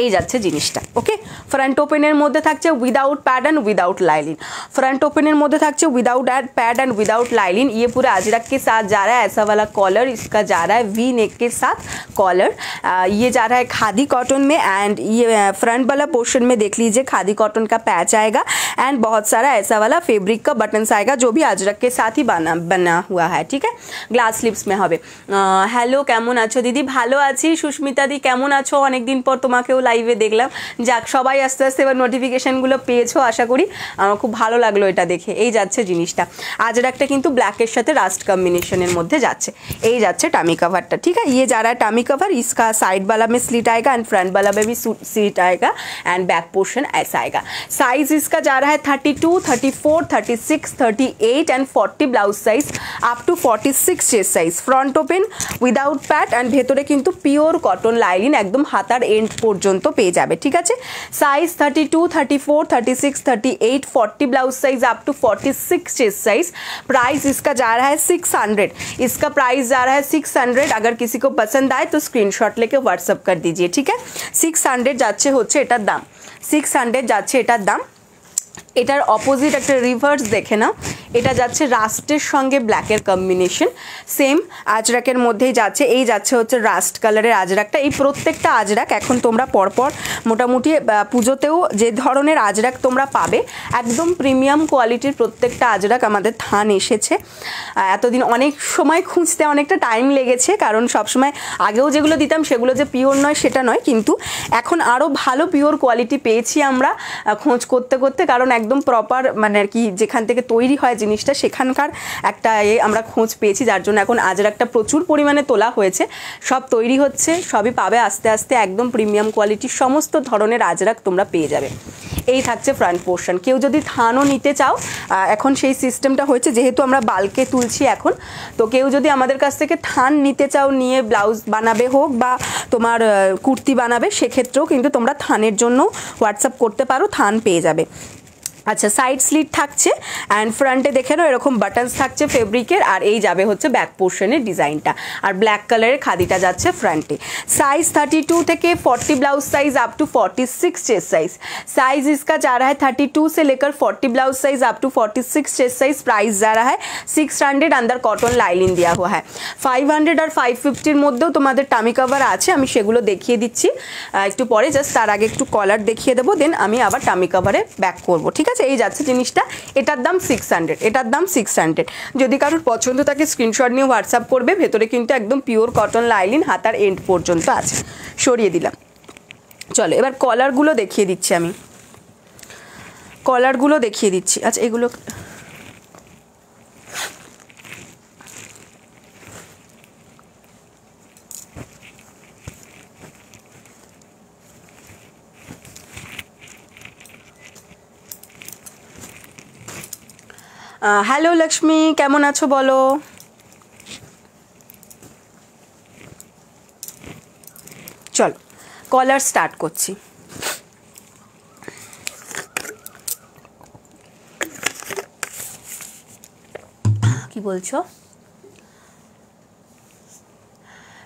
এই যাচ্ছে জিনিসটা, ওকে। फ्रंट ओपन मध्य থাকছে without pad and without lining. Front open मध्य থাকছে without pad and without lining. ये पूरा अजरक के साथ जा रहा है, ऐसा वाला कॉलर इसका जा रहा है वी नेक के साथ कॉलर। ये जा रहा है खादी कॉटन में एंड ये फ्रंट वाला पोर्शन में देख लीजिए खादी कॉटन का पैच आएगा एंड बहुत सारा ऐसा वाला फैब्रिक का बटन्स आएगा जो भी अजरक के साथ ही बना हुआ है, ठीक है। ग्लास स्लिप्स में হবে। हेलो কেমন আছো দিদি? ভালো আছি। সুস্মিতা দি কেমন আছো? অনেক দিন পর তোমাকেও লাইভে দেখলাম। যাক, সবাই আস্তে আস্তে এবার নোটিফিকেশানগুলো পেয়েছো আশা করি। আমার খুব ভালো লাগলো এটা দেখে। এই যাচ্ছে জিনিসটা, আজরাকটা কিন্তু ব্ল্যাকের সাথে রাস্ট কম্বিनेशनের মধ্যে যাচ্ছে। এই যাচ্ছে টামি कवर। ठीक है, ये जा रहा है टमी कवर, इसका साइड वाला में स्लिट आएगा एंड फ्रंट वाला में भी स्लिट आएगा एंड बैक पोर्शन ऐसा आएगा। साइज इसका जा रहा है 32, 34, 36, 38 and 40 blouse size up to 46 chest size. Front open without pad and भेतरे किन्तु पिओर कटन लाइनिन एकदम हातार एंड पर्यन्त पेये जाबे। ठीक है, size 32, 34, 36, 38, 40 blouse size up to 46 chest size. Price इसका जा रहा है 600। इसका प्राइस जा रहा है 600। अगर किसी को पसंद आए तो स्क्रीनशॉट लेके व्हाट्सअप कर दीजिए। ठीक है, 600 যাচ্ছে হচ্ছে এটার দাম, 600 যাচ্ছে এটার দাম। এটার অপোজিট একটা রিভার্স দেখে নাও, এটা যাচ্ছে রাস্টের সঙ্গে ব্ল্যাকের কম্বিনেশন, সেম আজরাকের মধ্যেই যাচ্ছে। এই যাচ্ছে হচ্ছে রাস্ট কালারের আজরাকটা। এই প্রত্যেকটা আজরাক এখন তোমরা পরপর মোটামুটি পুজোতেও যে ধরনের আজরাক তোমরা পাবে, একদম প্রিমিয়াম কোয়ালিটির প্রত্যেকটা আজরাক আমাদের থান এসেছে। এতদিন অনেক সময় খুঁজতে অনেকটা টাইম লেগেছে, কারণ সবসময় আগেও যেগুলো দিতাম সেগুলো যে পিওর নয় সেটা নয়, কিন্তু এখন আরও ভালো পিওর কোয়ালিটি পেয়েছি আমরা খোঁজ করতে করতে, কারণ একদম প্রপার মানে আর কি যেখান থেকে তৈরি হয় জিনিসটা সেখানকার একটা আমরা খোঁজ পেয়েছি, যার জন্য এখন আজরাকটা প্রচুর পরিমাণে তোলা হয়েছে, সব তৈরি হচ্ছে, সবই পাবে আস্তে আস্তে। একদম প্রিমিয়াম কোয়ালিটির সমস্ত ধরনের আজরাক তোমরা পেয়ে যাবে। এই থাকছে ফ্রন্ট পোর্শন। কেউ যদি থানও নিতে চাও, এখন সেই সিস্টেমটা হয়েছে যেহেতু আমরা বাল্কে তুলছি এখন, তো কেউ যদি আমাদের কাছ থেকে থান নিতে চাও, নিয়ে ব্লাউজ বানাবে হোক বা তোমার কুর্তি বানাবে, সেক্ষেত্রেও কিন্তু তোমরা থানের জন্য হোয়াটসঅ্যাপ করতে পারো, থান পেয়ে যাবে। আচ্ছা, সাইড স্লিট থাকছে অ্যান্ড ফ্রন্টে দেখে নাও এরকম বাটনস থাকছে ফেব্রিকের, আর এই যাবে হচ্ছে ব্যাক পোর্শনের ডিজাইনটা, আর ব্ল্যাক কালারের খাদিটা যাচ্ছে ফ্রন্টে। साइज 32 থেকে 40 blouse size up to 46 chest size. Size इसका जा रहा है 32 से लेकर 40 blouse size up to 46 chest size. Price जा रहा है 600। अंदर कटन लाइनिंग দেওয়া हुआ है। 500 আর 550 মধ্যেও তোমাদের টামি কভার আছে, আমি সেগুলো দেখিয়ে দিচ্ছি একটু পরে। জাস্ট তার আগে একটু কলার দেখিয়ে দেবো, দেন আমি আবার টামি কভারে ব্যাক করবো। ঠিক আছে, এই যাচ্ছে জিনিসটা, এটার দাম 600, এটার দাম 600। যদি কারোর পছন্দ থাকে স্ক্রিনশট নিয়ে হোয়াটসঅ্যাপ করবে। ভেতরে কিন্তু একদম পিওর কটন লাইনিন হাতার এন্ড পর্যন্ত আছে। সরিয়ে দিলাম। চলো এবার কলারগুলো দেখিয়ে দিচ্ছি, আমি কলারগুলো দেখিয়ে দিচ্ছি। আচ্ছা, এগুলো হ্যালো লক্ষ্মী, কেমন আছো বলো? চলো কলার স্টার্ট করছি। কি বলছো?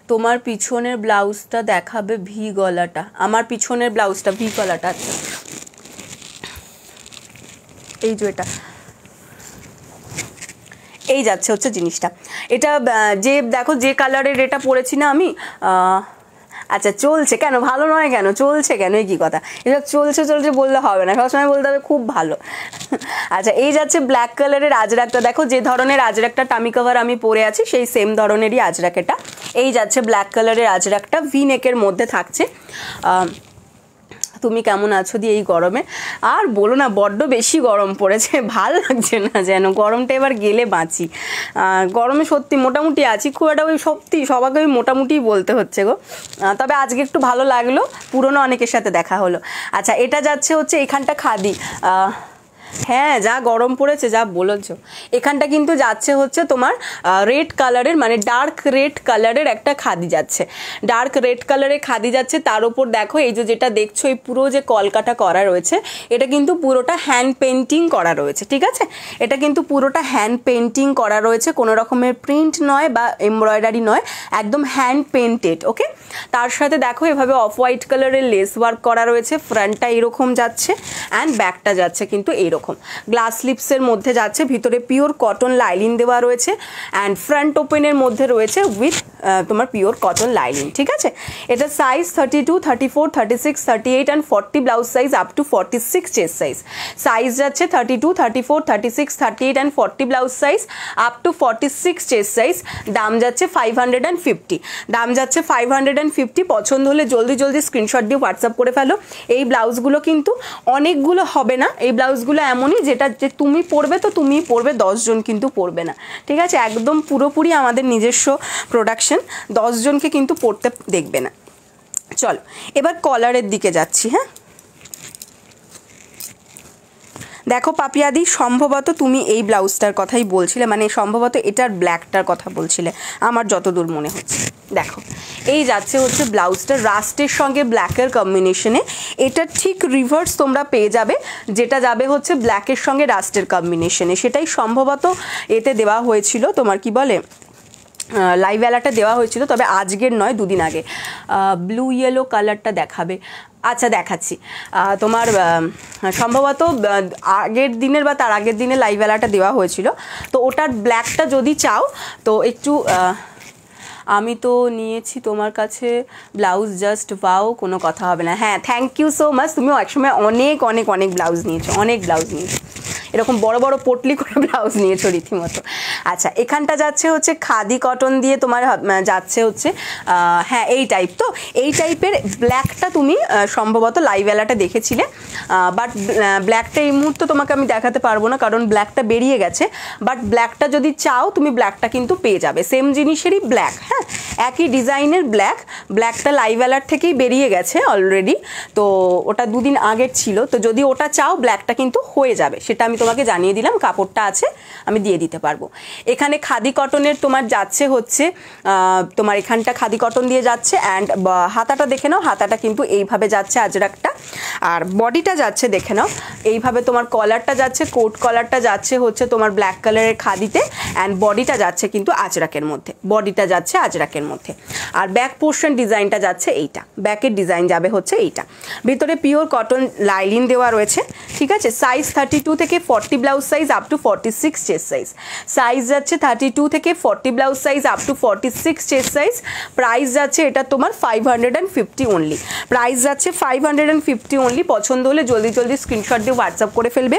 তোমার পিছনের ব্লাউজটা দেখাবে ভি গলাটা। আমার পিছনের ব্লাউজটা ভি গলাটা। আচ্ছা, এই যে এটা, এই যাচ্ছে হচ্ছে জিনিসটা। এটা যে দেখো যে কালারের এটা পরেছি না আমি, আচ্ছা চলছে কেন, ভালো নয় কেন, চলছে কেন, এই কী কথা, এটা চলছে চলছে বললে হবে না, সবসময় বলতে হবে খুব ভালো। আচ্ছা, এই যাচ্ছে ব্ল্যাক কালারের আজরাকটা। দেখো যে ধরনের আজরাকটা টামি কভার আমি পরে আছি সেই সেম ধরনেরই আজরাক এটা। এই যাচ্ছে ব্ল্যাক কালারের আজরাকটা, ভি নেকের মধ্যে থাকছে। তুমি কেমন আছো দিয়ে এই গরমে আর বলো না, বড্ড বেশি গরম পড়েছে, ভাল লাগছে না যেন, গরমটা এবার গেলে বাঁচি। গরমে সত্যি মোটামুটি আছি, খুব একটা ওই সত্যি সবাইকে ওই মোটামুটিই বলতে হচ্ছে গো। তবে আজকে একটু ভালো লাগলো, পুরনো অনেকের সাথে দেখা হলো। আচ্ছা, এটা যাচ্ছে হচ্ছে এখানটা খাদি। হ্যাঁ, যা গরম পড়েছে যা বলেছো। এখানটা কিন্তু যাচ্ছে হচ্ছে তোমার রেড কালারের, মানে ডার্ক রেড কালারের একটা খাদি যাচ্ছে, ডার্ক রেড কালারের খাদি যাচ্ছে। তার উপর দেখো এই যে যেটা দেখছো, এই পুরো যে কলকাটা করা রয়েছে, এটা কিন্তু পুরোটা হ্যান্ড পেন্টিং করা রয়েছে। ঠিক আছে, এটা কিন্তু পুরোটা হ্যান্ড পেন্টিং করা রয়েছে, কোনো রকমের প্রিন্ট নয় বা এমব্রয়ডারি নয়, একদম হ্যান্ড পেন্টেড। ওকে, তার সাথে দেখো এভাবে অফ হোয়াইট কালারের লেস ওয়ার্ক করা রয়েছে। ফ্রন্টটা এরকম যাচ্ছে অ্যান্ড ব্যাকটা যাচ্ছে কিন্তু এইরকম গ্লাস স্লিপসের মধ্যে যাচ্ছে, ভিতরে পিওর কটন লাইনিং দেওয়া রয়েছে অ্যান্ড ফ্রন্ট ওপেনের মধ্যে রয়েছে উইথ তোমার পিওর কটন লাইনিং, ঠিক আছে। এটা size 32, 34, 36, 38 and 40 blouse size up to 46 chest size. Size যাচ্ছে 32, 34, 36, 38 and 40 blouse size up to 46 chest size. দাম যাচ্ছে 550, দাম যাচ্ছে 550। পছন্দ হলে জলদি জলদি স্ক্রিনশট দিয়ে হোয়াটসঅ্যাপ করে ফেলো। এই ব্লাউজগুলো কিন্তু অনেকগুলো হবে না, এই ব্লাউজগুলো এমনই যেটা যে তুমি পরবে তো তুমিই পরবে, 10 জন কিন্তু পরবে না, ঠিক আছে। একদম পুরোপুরি আমাদের নিজস্ব প্রোডাকশন, 10 জনকে কিন্তু পরতে দেখবে না। চলো এবার কলারের দিকে যাচ্ছি। হ্যাঁ দেখো পাপিয়াদি, সম্ভবত তুমি এই ব্লাউজটার কথাই বলছিলে, মানে সম্ভবত এটার ব্ল্যাকটার কথা বলছিলে আমার যতদূর মনে হচ্ছে। দেখো এই যাচ্ছে হচ্ছে ব্লাউজটা রাস্টের সঙ্গে ব্ল্যাকের কম্বিনেশনে, এটা ঠিক রিভার্স তোমরা পেয়ে যাবে, যেটা যাবে হচ্ছে ব্ল্যাকের সঙ্গে রাস্টের কম্বিনেশনে, সেটাই সম্ভবত এতে দেওয়া হয়েছিল, তোমার কি বলে লাইভ অ্যালাটা দেওয়া হয়েছিল, তবে আজকের নয়, দুদিন আগে। ব্লু ইয়েলো কালারটা দেখাবে, আচ্ছা দেখাচ্ছি। তোমার সম্ভবত আগের দিনের বা তার আগের দিনে লাইভ অ্যালাটা দেওয়া হয়েছিল, তো ওটার ব্ল্যাকটা যদি চাও তো একটু আমি তো নিয়েছি তোমার কাছে ব্লাউজ, জাস্ট ওয়াও, কোনো কথা হবে না। হ্যাঁ থ্যাংক ইউ সো মাচ, তুমিও একসময় অনেক অনেক অনেক ব্লাউজ নিয়েছো, অনেক ব্লাউজ নিয়েছো, এরকম বড় বড় পটলি করে ব্লাউজ নিয়েছো রীতিমতো। আচ্ছা এখানটা যাচ্ছে হচ্ছে খাদি কটন দিয়ে তোমার যাচ্ছে হচ্ছে হ্যাঁ এই টাইপ, তো এই টাইপের ব্ল্যাকটা তুমি সম্ভবত লাইভ অ্যালাটা দেখেছিলে, বাট ব্ল্যাকটা এই মুহূর্তে তোমাকে আমি দেখাতে পারবো না কারণ ব্ল্যাকটা বেরিয়ে গেছে, বাট ব্ল্যাকটা যদি চাও তুমি ব্ল্যাকটা কিন্তু পেয়ে যাবে, সেম জিনিসেরই ব্ল্যাক। হ্যাঁ একই ডিজাইনের ব্ল্যাকটা লাইভ অ্যালার থেকেই বেরিয়ে গেছে অলরেডি, তো ওটা দুদিন আগের ছিল, তো যদি ওটা চাও ব্ল্যাকটা কিন্তু হয়ে যাবে, সেটা আমি তোমাকে জানিয়ে দিলাম, কাপড়টা আছে আমি দিয়ে দিতে পারবো। এখানে খাদি কটনের তোমার যাচ্ছে হচ্ছে তোমার এখানটা খাদি কটন দিয়ে যাচ্ছে, অ্যান্ড হাতাটা দেখে নাও, হাতাটা কিন্তু এইভাবে যাচ্ছে আজরাকটা, আর বডিটা যাচ্ছে দেখে নাও এইভাবে, তোমার কলারটা যাচ্ছে, কোট কলারটা যাচ্ছে হচ্ছে তোমার ব্ল্যাক কালারের খাদিতে, অ্যান্ড বডিটা যাচ্ছে কিন্তু আজরাকের মধ্যে, বডিটা যাচ্ছে আজরাকের মধ্যে, আর ব্যাক পোর্শন ডিজাইনটা যাচ্ছে এইটা, ব্যাকের ডিজাইন যাবে হচ্ছে এইটা, ভিতরে পিওর কটন লাইলিন দেওয়া রয়েছে, ঠিক আছে। সাইজ 32 থেকে 40 blouse size up to 46 chest size, size যাচ্ছে 32 থেকে 40 blouse size up to 46 chest size. Price যাচ্ছে এটা তোমার 550 ओनली, प्राइस যাচ্ছে 550 ओनली। पसंद होले जल्दी जल्दी स्क्रीनशॉट दे व्हाट्सअप করে ফেলবে।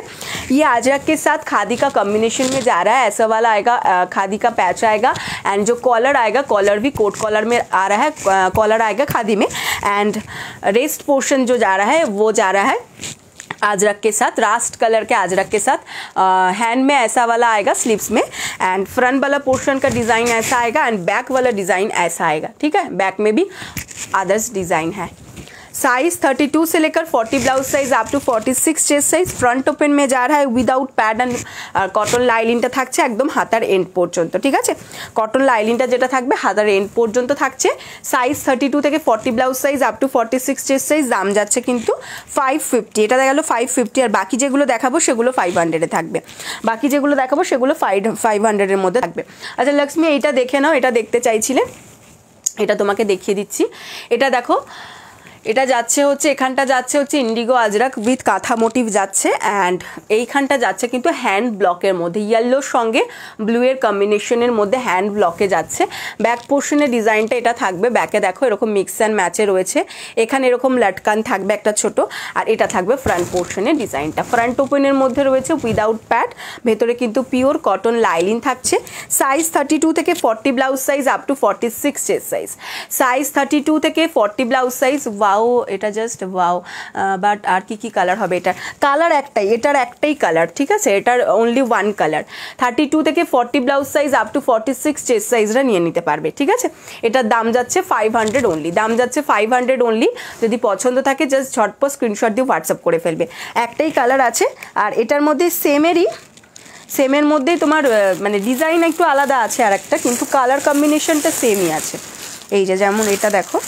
ये अजरक के साथ खादी का कॉम्बिनेशन में जा रहा है, ऐसा वाला आएगा, खादी का पैच आएगा, एंड जो कॉलर आएगा, कॉलर भी कोट कॉलर में आ रहा है, कॉलर आएगा खादी में, एंड रेस्ट पोर्शन जो जा रहा है वो जा रहा है अजरक के साथ, रास्ट कलर के अजरक के साथ, हैंड में ऐसा वाला आएगा स्लीव्स में, एंड फ्रंट वाला पोर्शन का डिज़ाइन ऐसा आएगा, एंड बैक वाला डिज़ाइन ऐसा आएगा, ठीक है। बैक में भी अदर्स डिज़ाइन है। साइज 32 से लेकर 40 blouse size up to 46 chest size. Front open में जा रहा है उइदाउट पैड एंड कटन लाइलिनটা থাকছে একদম হাতার এন্ড পর্যন্ত, ঠিক আছে। কটন লাইলিনটা যেটা থাকবে হাতার এন্ড পর্যন্ত থাকছে। সাইজ 32 থেকে 40 blouse size up to 46 chest size. দাম যাচ্ছে কিন্তু 550, এটা দেখা গেল 550, আর বাকি যেগুলো দেখাবো সেগুলো 500 এ থাকবে, বাকি যেগুলো দেখাবো সেগুলো 500 এর মধ্যে থাকবে। আচ্ছা লক্ষ্মী এইটা দেখে নাও, এটা দেখতে চাইছিলে, এটা তোমাকে দেখিয়ে দিচ্ছি। এটা দেখো, এটা যাচ্ছে হচ্ছে এখানটা যাচ্ছে হচ্ছে ইন্ডিগো আজরাক উইথ কাঁথা মোটিভ যাচ্ছে, অ্যান্ড এইখানটা যাচ্ছে কিন্তু হ্যান্ড ব্লকের মধ্যে, ইয়েলোর সঙ্গে ব্লু এর কম্বিনেশনের মধ্যে হ্যান্ড ব্লকে যাচ্ছে। ব্যাক পোর্শনের ডিজাইনটা এটা থাকবে, ব্যাকে দেখো এরকম মিক্স অ্যান্ড ম্যাচে রয়েছে, এখানে এরকম লটকান থাকবে একটা ছোট, আর এটা থাকবে ফ্রন্ট পোর্শনের ডিজাইনটা। ফ্রন্ট ওপেনের মধ্যে রয়েছে উইদাউট প্যাড, ভেতরে কিন্তু পিওর কটন লাইলিন থাকছে। সাইজ 32 থেকে 40 blouse size up to 46 chest size. Size 32 থেকে 40 ব্লাউজ সাইজ। ওয়াও, এটা জাস্ট ওয়াও, বাট আর কি কালার হবে, এটার কালার একটাই, এটার একটাই কালার, ঠিক আছে, এটার অনলি ওয়ান কালার। 32 থেকে 40 blouse size up to 46 chest সাইজরা নিয়ে নিতে পারবে, ঠিক আছে। এটার দাম যাচ্ছে 500 ओनली, দাম যাচ্ছে 500 ओनली। যদি পছন্দ থাকে জাস্ট ঝটপট স্ক্রিনশট দিয়ে হোয়াটসঅ্যাপ করে ফেলবে। একটাই কালার আছে, আর এটার মধ্যে সেমের মধ্যেই তোমার মানে ডিজাইন একটু আলাদা আছে আর একটা, কিন্তু কালার কম্বিনেশনটা সেমই আছে। এই যে যেমন এটা দেখো,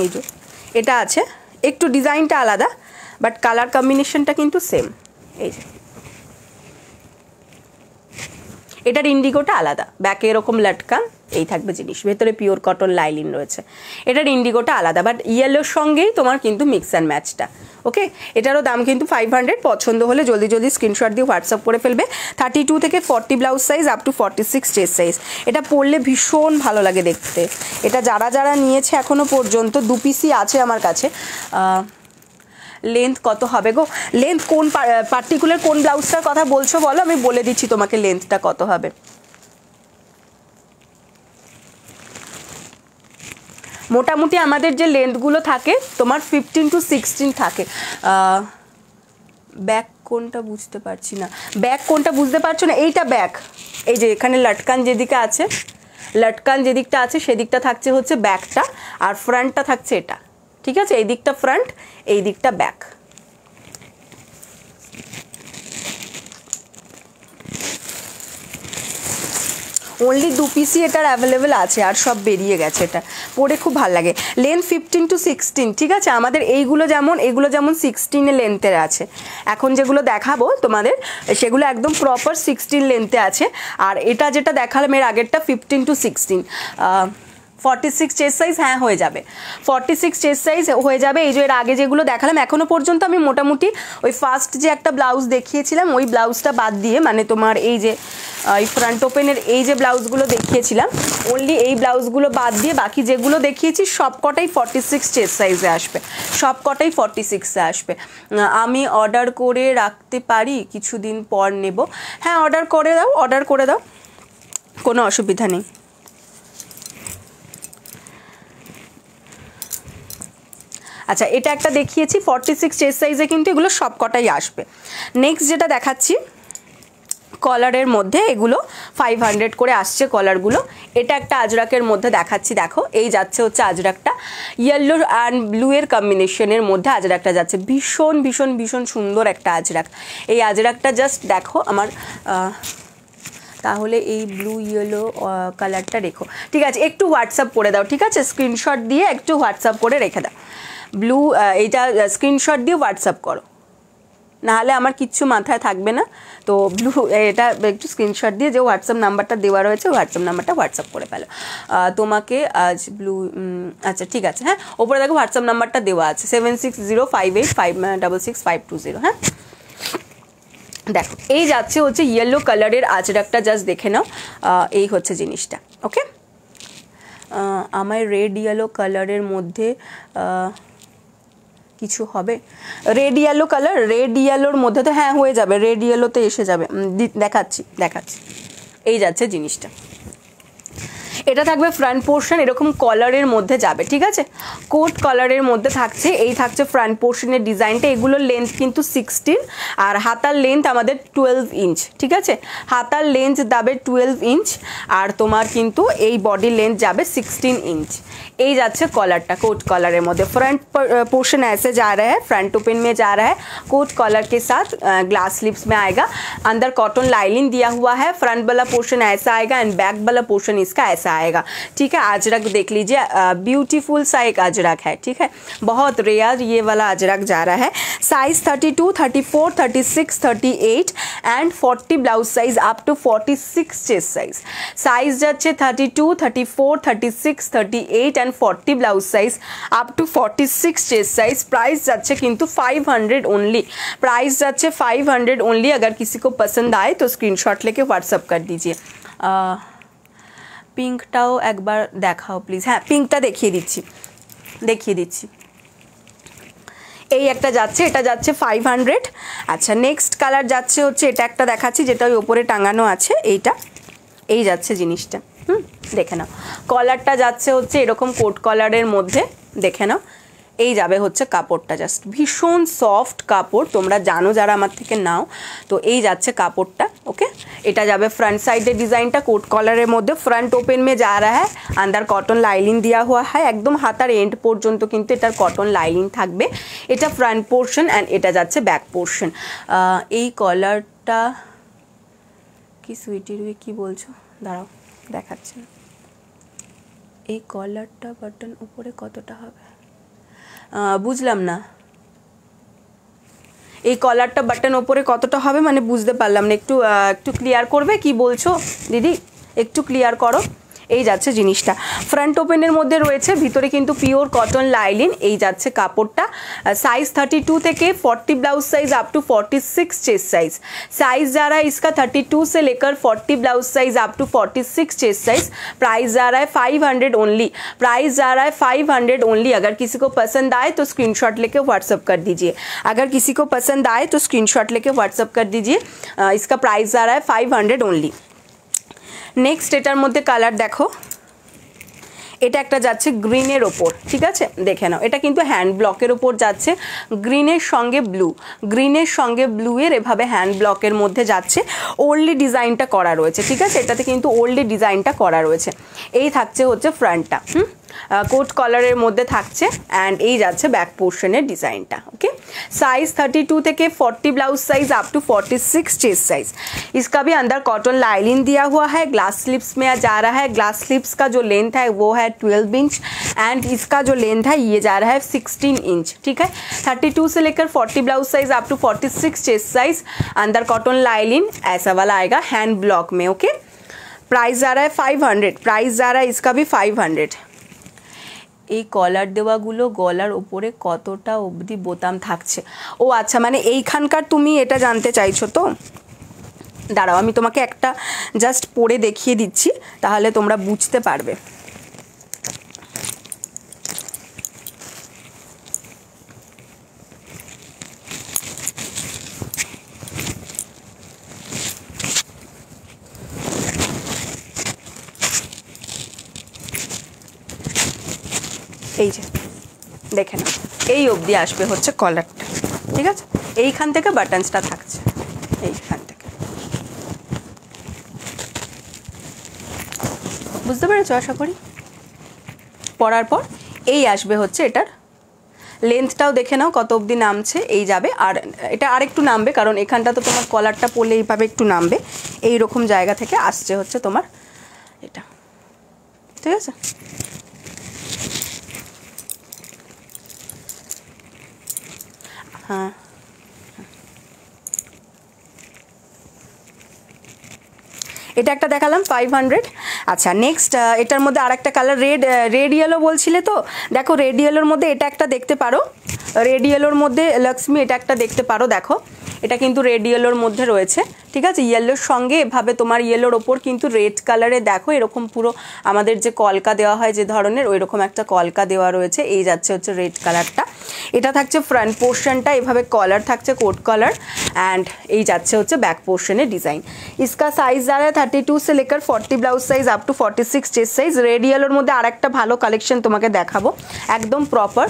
এই যে এটা আছে, একটু ডিজাইনটা আলাদা বাট কালার কম্বিনেশনটা কিন্তু সেম। এই যে এটার ইন্ডিগোটা আলাদা, ব্যাকে এরকম লটকান, এই থাকবে জিনিস, ভেতরে পিওর কটন লাইলিন রয়েছে। এটার ইন্ডিগোটা আলাদা, বাট ইয়েলোর সঙ্গেই তোমার কিন্তু মিক্স অ্যান্ড ম্যাচটা। ওকে, এটারও দাম কিন্তু 500। পছন্দ হলে জলদি জলদি স্ক্রিনশট দিয়ে হোয়াটসঅ্যাপ করে ফেলবে। 32 থেকে 40 blouse size up to 46 chest size. এটা পরলে ভীষণ ভালো লাগে দেখতে। এটা যারা যারা নিয়েছে এখনও পর্যন্ত 2 পিসই আছে আমার কাছে। লেন্থ কত হবে গো? লেন্থ কোন পার্টিকুলার কোন ব্লাউজটার কথা বলছো বলো, আমি বলে দিচ্ছি তোমাকে লেন্থটা কত হবে। মোটামুটি আমাদের যে লেন্থগুলো থাকে তোমার 15 to 16 থাকে। ব্যাক কোনটা বুঝতে পারছি না, ব্যাক কোনটা বুঝতে পারছো না? এইটা ব্যাক, এই যে এখানে লটকান যেদিকে আছে, লটকান যেদিকটা আছে সেদিকটা থাকছে হচ্ছে ব্যাকটা, আর ফ্রন্টটা থাকছে এটা। ঠিক আছে, এই দিকটা ফ্রন্ট, এই দিকটা ব্যাক। অনলি 2 পিসই এটার অ্যাভেলেবেল আছে, আর সব বেরিয়ে গেছে। এটা পরে খুব ভালো লাগে। লেন্থ 15 to 16, ঠিক আছে। আমাদের এগুলো যেমন 16 লেন্থের আছে, এখন যেগুলো দেখাবো তোমাদের সেগুলো একদম প্রপার 16 লেন্থে আছে। আর এটা যেটা দেখালাম এর আগেরটা 15 to 16। 46 চেস্ট সাইজ, হ্যাঁ হয়ে যাবে, 46 চেস্ট সাইজ হয়ে যাবে। এই যে এর আগে যেগুলো দেখালাম এখনও পর্যন্ত আমি মোটামুটি ওই ফার্স্ট যে একটা ব্লাউজ দেখিয়েছিলাম ওই ব্লাউজটা বাদ দিয়ে, মানে তোমার এই যে এই ফ্রন্ট ওপেনের এই যে ব্লাউজগুলো দেখিয়েছিলাম, অনলি এই ব্লাউজগুলো বাদ দিয়ে বাকি যেগুলো দেখিয়েছি সবকটাই 46 চেস্ট সাইজে আসবে, সবকটাই 46-এ আসবে। আমি অর্ডার করে রাখতে পারি, কিছুদিন পর নেব। হ্যাঁ, অর্ডার করে দাও, কোনো অসুবিধা নেই। আচ্ছা, এটা একটা দেখিয়েছি 46 চেস্ট সাইজে, কিন্তু এগুলো সবকটাই আসবে। নেক্সট যেটা দেখাচ্ছি কলারের মধ্যে, এগুলো 500 করে আসছে কলারগুলো। এটা একটা আজরাকের মধ্যে দেখাচ্ছি, দেখো এই যাচ্ছে হচ্ছে আজরাকটা, ইয়েলো অ্যান্ড ব্লু এর কম্বিনেশনের মধ্যে আজরাকটা যাচ্ছে। ভীষণ ভীষণ ভীষণ সুন্দর একটা আজরাক। এই আজরাকটা জাস্ট দেখো আমার, তাহলে এই ব্লু ইয়েলো কালারটা রেখো, ঠিক আছে। একটু হোয়াটসঅ্যাপ করে দাও, ঠিক আছে, স্ক্রিনশট দিয়ে একটু হোয়াটসঅ্যাপ করে রেখে দাও। ব্লু এইটা স্ক্রিনশট দিয়ে হোয়াটসঅ্যাপ করো, নাহলে আমার কিচ্ছু মাথায় থাকবে না। তো ব্লু এটা একটু স্ক্রিনশট দিয়ে যে হোয়াটসঅ্যাপ নাম্বারটা দেওয়া রয়েছে হোয়াটসঅ্যাপ নাম্বারটা হোয়াটসঅ্যাপ করে ফেলো। তোমাকে আজ ব্লু, আচ্ছা ঠিক আছে, হ্যাঁ ওপরে দেখো হোয়াটসঅ্যাপ নাম্বারটা দেওয়া আছে 760585666520। হ্যাঁ, দেখো এই যাচ্ছে হচ্ছে ইয়েলো কালারের আজরাকটা, জাস্ট দেখে নাও। এই হচ্ছে জিনিসটা। ওকে, আমার রেড ইয়েলো কালারের মধ্যে কিছু হবে। রেড ইয়েলো কালার, রেড ইয়েলোর মধ্যে তো হ্যাঁ হয়ে যাবে, রেড ইয়েলোতে এসে যাবে। দেখাচ্ছি, এই যাচ্ছে জিনিসটা। এটা থাকবে ফ্রন্ট পোর্শন, এরকম কলারের মধ্যে যাবে, ঠিক আছে, কোট কলারের মধ্যে থাকছে। এই থাকছে ফ্রন্ট পোর্শনের ডিজাইনটা। এগুলোর লেন্থ কিন্তু 16, আর হাতার লেন্থ আমাদের 12 ইঞ্চ, ঠিক আছে। হাতার লেন্থ যাবে 12 ইঞ্চ, আর তোমার কিন্তু এই বডি লেন্থ যাবে 16 इंच। এই যাচ্ছে কলারটা कोट कॉलर के मध्य फ्रंट पोर्शन ऐसे जा रहा है, फ्रंट ओपन में जा रहा है, कोट कॉलर के साथ ग्लास स्लीव्स में आएगा, अंदर कॉटन लाइनिंग दिया हुआ है, फ्रंट वाला पोर्शन ऐसा आएगा एंड बैक वाला पोर्शन इसका ऐसा आएगा, ठीक है। अजरक देख लीजिए, ब्यूटीफुल सा एक अजरक है, ठीक है, बहुत रेयर ये वाला अजरक जा रहा है। Size 32, 34, 36, 38 and 40 blouse size up to 46 chest size. Size যাচ্ছে 32, 34, 36, 38 and 40 blouse size up to 46 chest size. Price যাচ্ছে কিন্তু 500 ओनली, प्राइस যাচ্ছে 500 ओनली। अगर किसी को पसंद आए तो स्क्रीनशॉट लेके व्हाट्सअप कर दीजिए। পিঙ্কটাও একবার দেখাও প্লিজ। হ্যাঁ, পিঙ্কটা দেখিয়ে দিচ্ছি। এই একটা যাচ্ছে, এটা যাচ্ছে 500। আচ্ছা, নেক্সট কালার যাচ্ছে হচ্ছে এটা একটা দেখাচ্ছি, যেটা ওই ওপরে টাঙানো আছে, এইটা এই যাচ্ছে জিনিসটা। দেখে নাও, কলারটা যাচ্ছে হচ্ছে এরকম কোট কলারের মধ্যে, দেখে নাও। এই যাবে হচ্ছে কাপড়টা, জাস্ট ভীষণ সফট কাপড়, তোমরা জানো যারা আমার থেকে নাও। তো এই যাচ্ছে কাপড়টা। ওকে, এটা যাবে फ्रंट साइड ডিজাইনটা কোট কলারের মধ্যে, फ्रंट ओपन में जा रहा है, अंदर कॉटन लाइनिंग दिया हुआ है, একদম হাতার এন্ড পর্যন্ত কিন্তু এটার কটন লাইনিং থাকবে। এটা ফ্রন্ট পোর্শন অ্যান্ড এটা যাচ্ছে ব্যাক পোর্শন। এই কলারটা কি সুইটি রুই কি বলছো, দাঁড়াও দেখাচ্ছি। এই কলারটা বাটন উপরে কতটা হবে বুঝলাম না। এই কলারটা বাটন ওপরে কতটা হবে মানে বুঝতে পারলাম না, একটু ক্লিয়ার করবে, কি বলছো দিদি, একটু ক্লিয়ার করো। এই যাচ্ছে জিনিসটা। ফ্রন্ট ওপেনের মধ্যে রয়েছে, ভিতরে কিন্তু পিওর কটন লাইলিন। এই যাচ্ছে কাপড়টা। साइज 32 থেকে 40 blouse size up to 46 chest size. Size जा रहा है इसका 32 से लेकर 40 blouse size up to 46 chest size. Price जा रहा है 500 ओनली। प्राइस जा रहा है 500 ओनली। अगर किसी को पसंद आए तो स्क्रीनशॉट लेके व्हाट्सअप कर दीजिए। अगर किसी को पसंद आए तो स्क्रीनशॉट लेके व्हाट्सअप कर दीजिए। इसका प्राइस जा रहा है 500 ओनली। नेक्स्ट एटार मध्य कलर देखो, এটা একটা যাচ্ছে গ্রিনের ওপর, ঠিক আছে দেখে নাও। এটা কিন্তু হ্যান্ড ব্লকের ওপর যাচ্ছে, গ্রিনের সঙ্গে ব্লু, গ্রিনের সঙ্গে ব্লু এর এভাবে হ্যান্ড ব্লকের মধ্যে যাচ্ছে। ওল্ডলি ডিজাইনটা করা রয়েছে, ঠিক আছে, এটাতে কিন্তু ওল্ডলি ডিজাইনটা করা রয়েছে। এই থাকছে হচ্ছে ফ্রন্টটা, কোট কলারের মধ্যে থাকছে। অ্যান্ড এই যাচ্ছে ব্যাক পোর্শনের ডিজাইনটা। ओके, साइज 32 থেকে 40 blouse size up to 46 chest size. इसका भी अंदर कॉटन लाइनिंग दिया हुआ है, ग्लास स्लिप्स में जा रहा है। ग्लास स्लिप्स का जो लेंथ है वो है 12 इंच एंड इसका जो लेंथ है ये जा रहा है 16 इंच, ठीक है। 32 से लेकर 40 blouse size up to 46 chest size. अंदर कॉटन लाइनिंग ऐसा वाला आएगा हैंड ब्लॉक में। ओके, प्राइस जा रहा है 500। प्राइस जा रहा है इसका भी 500। এই কলার দেওয়াগুলো গলার ওপরে কতটা অবধি বোতাম থাকছে? ও আচ্ছা, মানে এইখানকার তুমি এটা জানতে চাইছো তো? দাঁড়াও আমি তোমাকে একটা জাস্ট পরে দেখিয়ে দিচ্ছি, তাহলে তোমরা বুঝতে পারবে। এই যে দেখে নাও, এই অবধি আসবে হচ্ছে কলারটা, ঠিক আছে। এইখান থেকে বাটনসটা থাকছে, এইখান থেকে, বুঝতে পেরেছো আশা করি। পরার পর এই আসবে হচ্ছে এটার লেন্থটাও দেখে নাও কত অবধি নামছে, এই যাবে। আর এটা আরেকটু নামবে, কারণ এখানটা তো তোমার কলারটা পরলে এইভাবে একটু নামবে, এই রকম জায়গা থেকে আসছে হচ্ছে তোমার এটা, ঠিক আছে। हाँ, এটা একটা দেখালাম 500। আচ্ছা, নেক্সট এটার মধ্যে আরেকটা কালার রেড ইয়েলো বলছিলে তো, দেখো রেড ইয়েলোর মধ্যে এটা একটা দেখতে পারো, রেড ইয়েলোর মধ্যে লক্ষ্মী এটা একটা দেখতে পারো। দেখো এটা কিন্তু রেড ইয়েলোর মধ্যে রয়েছে, ঠিক আছে। ইয়েলোর সঙ্গে এভাবে তোমার ইয়েলোর ওপর কিন্তু রেড কালারে দেখো এরকম পুরো আমাদের যে কলকা দেওয়া হয় যে ধরনের, ওই রকম একটা কলকা দেওয়া রয়েছে। এই যাচ্ছে হচ্ছে রেড কালারটা। এটা থাকছে ফ্রন্ট পোর্শনটা, এভাবে কলার থাকছে কোট কলার। অ্যান্ড এই যাচ্ছে হচ্ছে ব্যাক পোর্শনের ডিজাইন। इसका साइज जा रहा है 32 से लेकर 40 blouse size up to 46 chest size. Red ইয়েলোর মধ্যে আরেকটা ভালো কালেকশন তোমাকে দেখাবো, একদম প্রপার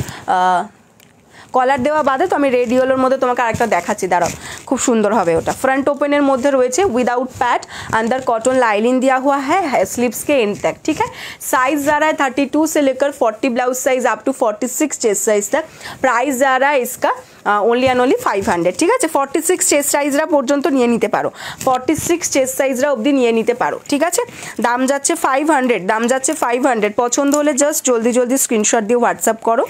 কলার দেওয়া বাদে তো আমি রেড ইয়েলোর মধ্যে তোমাকে আরেকটা দেখাচ্ছি, দাঁড়াও, খুব সুন্দর হবে ওটা। फ्रंट ओपन মধ্যে রয়েছে উইদাউট প্যাড, अंदर कॉटन लाइनिंग दिया हुआ है स्लीव्स के एंड तक, ठीक है। साइज जा रहा है 32 से लेकर 40 blouse size up to 46 chest size तक। प्राइस जा रहा है इसका ओनली एंड ओनली 500, ঠিক আছে। 46 চেস্ট সাইজরা পর্যন্ত নিয়ে নিতে পারো, 46 চেস্ট সাইজরা অবধি নিয়ে নিতে পারো, ঠিক আছে। দাম যাচ্ছে 500, দাম যাচ্ছে 500। পছন্দ হলে জাস্ট জলদি জলদি স্ক্রিনশট দিয়ে হোয়াটসঅ্যাপ করো।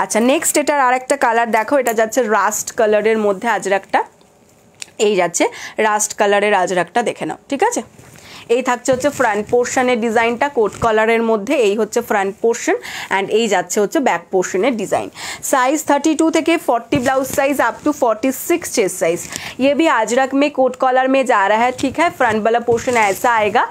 আচ্ছা, নেক্সট এটার আরেকটা কালার দেখো, এটা যাচ্ছে রাস্ট কালারের মধ্যে আজরাকটা, এই যাচ্ছে রাস্ট কালারের আজরাকটা দেখে নাও, ঠিক আছে। এই থাকছে হচ্ছে ফ্রন্ট পোর্শনের ডিজাইনটা কোট কলারের মধ্যে, এই হচ্ছে ফ্রন্ট পোর্শন। অ্যান্ড এই যাচ্ছে হচ্ছে ব্যাক পোর্শনের ডিজাइन। साइज 32 থেকে 40 blouse size up to 46 chest size. ये भी अजरक में कोट कॉलर में जा रहा है, ठीक है। फ्रंट वाला पोर्शन ऐसा आएगा,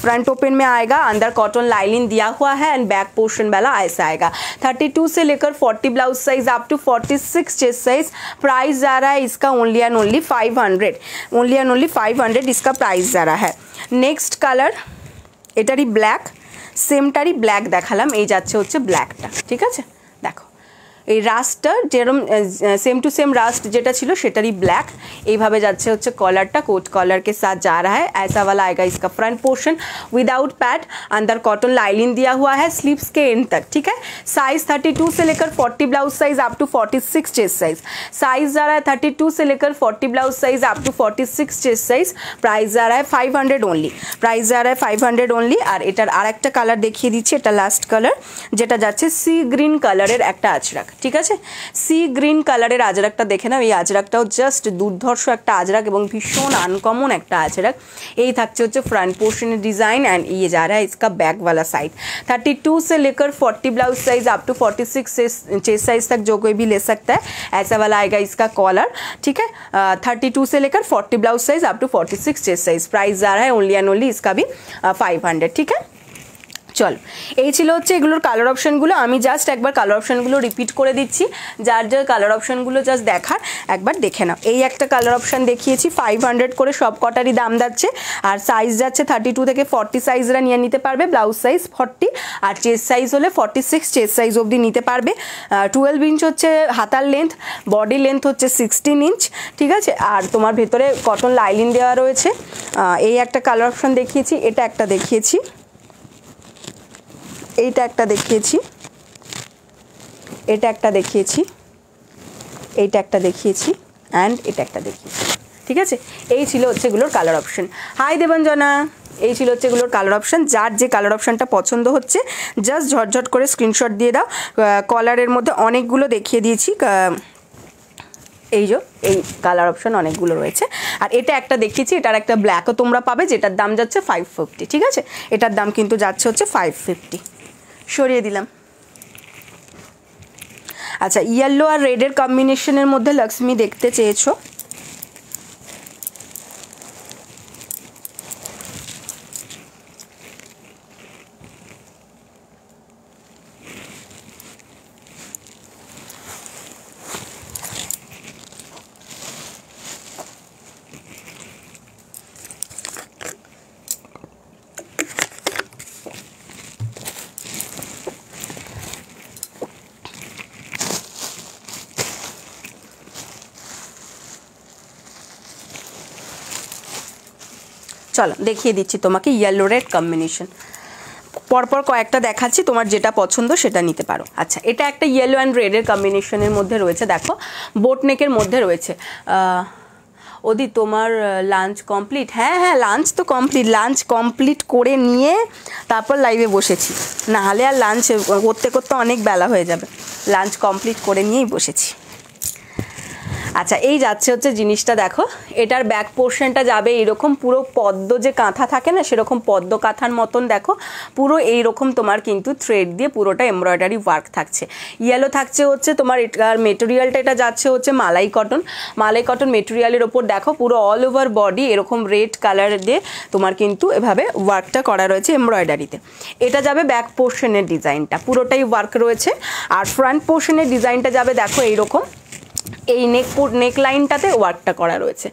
फ्रंट ओपन में आएगा, अंदर कॉटन लाइनिंग दिया हुआ है एंड बैक पोर्शन वाला ऐसा आएगा। 32 से लेकर 40 blouse size up to 46 chest size. Price जा रहा है इसका only and only 500, only and only 500 इसका प्राइस जा रहा है। नेक्स्ट কালার এটারই ব্ল্যাক, সেমটারই ব্ল্যাক দেখালাম, এই যাচ্ছে হচ্ছে ব্ল্যাকটা, ঠিক আছে। দেখো এই রাস্টটা যেরকম सेम टू सेम रास्ट যেটা ছিল সেটারই ব্ল্যাক। এইভাবে যাচ্ছে হচ্ছে কলারটা कोट कॉलर के साथ जा रहा है, ऐसा वाला आएगा इसका फ्रंट पोर्शन विदाउट पैड, अंदर कॉटन लाइनिंग दिया हुआ है स्लीव्स के एंड तक, ठीक है। साइज 32 से लेकर 40 blouse size up to 46 chest size. Size जा रहा है 32 से लेकर 40 blouse size up to 46 chest size. Price जा रहा है 500 ओनली, प्राइस जा रहा है 500 ओनली। আর এটার আরেকটা কালার দেখিয়ে দিচ্ছি, এটা লাস্ট কালার যেটা যাচ্ছে সি গ্রিন কালারের একটা আজরাক, ঠিক আছে। সি গ্রিন কালারের আজরাকটা দেখে নাও, এই আজরাকটাও জাস্ট দুর্ধর্ষ একটা আজরাক এবং ভীষণ আনকমন একটা আজরাক। এই থাকছে হচ্ছে फ्रंट पोर्शन डिज़ाइन एंड ये जा रहा है इसका बैक वाला साइड। 32 से लेकर 40 blouse size up to 46 chest size तक जो कोई भी ले सकता है। ऐसा वाला आएगा इसका कॉलर, ठीक है। 32 से लेकर 40 blouse size up to 46 chest size. Price जा रहा है ओनली एंड ओनली इसका भी 500, ठीक है। চলো, এই ছিল হচ্ছে এগুলোর কালার অপশানগুলো। আমি জাস্ট একবার কালার অপশানগুলো রিপিট করে দিচ্ছি, যার যার কালার অপশানগুলো জাস্ট দেখার একবার দেখে নাও। এই একটা কালার অপশান দেখিয়েছি, 500 করে সব কটারই দাম যাচ্ছে, আর সাইজ যাচ্ছে 32 থেকে 40 সাইজরা নিয়ে নিতে পারবে, ব্লাউজ সাইজ 40, আর চেস্ট সাইজ হলে 46 চেস্ট সাইজ অবধি নিতে পারবে। 12 ইঞ্চ হচ্ছে হাতার লেন্থ, বডি লেন্থ হচ্ছে 16 ইঞ্চ, ঠিক আছে। আর তোমার ভেতরে কটন লাইলিন দেওয়া রয়েছে। এই একটা কালার অপশান দেখিয়েছি, এটা একটা দেখিয়েছি, এইটা একটা দেখিয়েছি, এটা একটা দেখিয়েছি, এইটা একটা দেখিয়েছি, অ্যান্ড এটা একটা দেখিয়েছি, ঠিক আছে। এই ছিল হচ্ছে এগুলোর কালার অপশান। হাই দেবাঞ্জনা, এই ছিল হচ্ছে এগুলোর কালার অপশান। যার যে কালার অপশানটা পছন্দ হচ্ছে জাস্ট ঝটঝট করে স্ক্রিনশট দিয়ে দাও। কলারের মধ্যে অনেকগুলো দেখিয়ে দিয়েছি, এই যে এই কালার অপশান অনেকগুলো রয়েছে। আর এটা একটা দেখিয়েছি, এটার একটা ব্ল্যাকও তোমরা পাবে, যেটার দাম যাচ্ছে 550, ঠিক আছে। এটার দাম কিন্তু যাচ্ছে হচ্ছে 550। সরিয়ে দিলাম। আচ্ছা, ইয়েলো আর রেডের কম্বিনেশনের মধ্যে লক্ষ্মী দেখতে চেয়েছো, চলো দেখিয়ে দিচ্ছি তোমাকে ইয়েলো রেড কম্বিনেশন। পরপর কয়েকটা দেখাচ্ছি, তোমার যেটা পছন্দ সেটা নিতে পারো। আচ্ছা, এটা একটা ইয়েলো অ্যান্ড রেডের কম্বিনেশনের মধ্যে রয়েছে, দেখো বোট নেকের মধ্যে রয়েছে। ওদি তোমার লাঞ্চ কমপ্লিট? হ্যাঁ হ্যাঁ, লাঞ্চ তো কমপ্লিট, লাঞ্চ কমপ্লিট করে নিয়ে তারপর লাইভে বসেছি, নাহলে আর লাঞ্চ করতে করতে অনেক বেলা হয়ে যাবে। লাঞ্চ কমপ্লিট করে নিয়েই বসেছি। আচ্ছা, এই যাচ্ছে হচ্ছে জিনিসটা, দেখো এটার ব্যাক পোর্শনটা যাবে এরকম, পুরো পদ্ম যে কাঁথা থাকে না সেরকম পদ্ম কাঁথার মতন, দেখো পুরো এইরকম তোমার কিন্তু থ্রেড দিয়ে পুরোটা এমব্রয়ডারি ওয়ার্ক থাকছে। ইয়েলো থাকছে হচ্ছে তোমার, এটার মেটেরিয়ালটা এটা যাচ্ছে হচ্ছে মালাই কটন। মালাই কটন মেটেরিয়ালের ওপর দেখো পুরো অল ওভার বডি এরকম রেড কালার দিয়ে তোমার কিন্তু এভাবে ওয়ার্কটা করা রয়েছে এমব্রয়ডারিতে। এটা যাবে ব্যাক পোর্শনের ডিজাইনটা, পুরোটাই ওয়ার্ক রয়েছে। আর ফ্রন্ট পোর্শনের ডিজাইনটা যাবে দেখো এইরকম, এই নেক লাইনটাতে ওয়ার্কটা করা রয়েছে,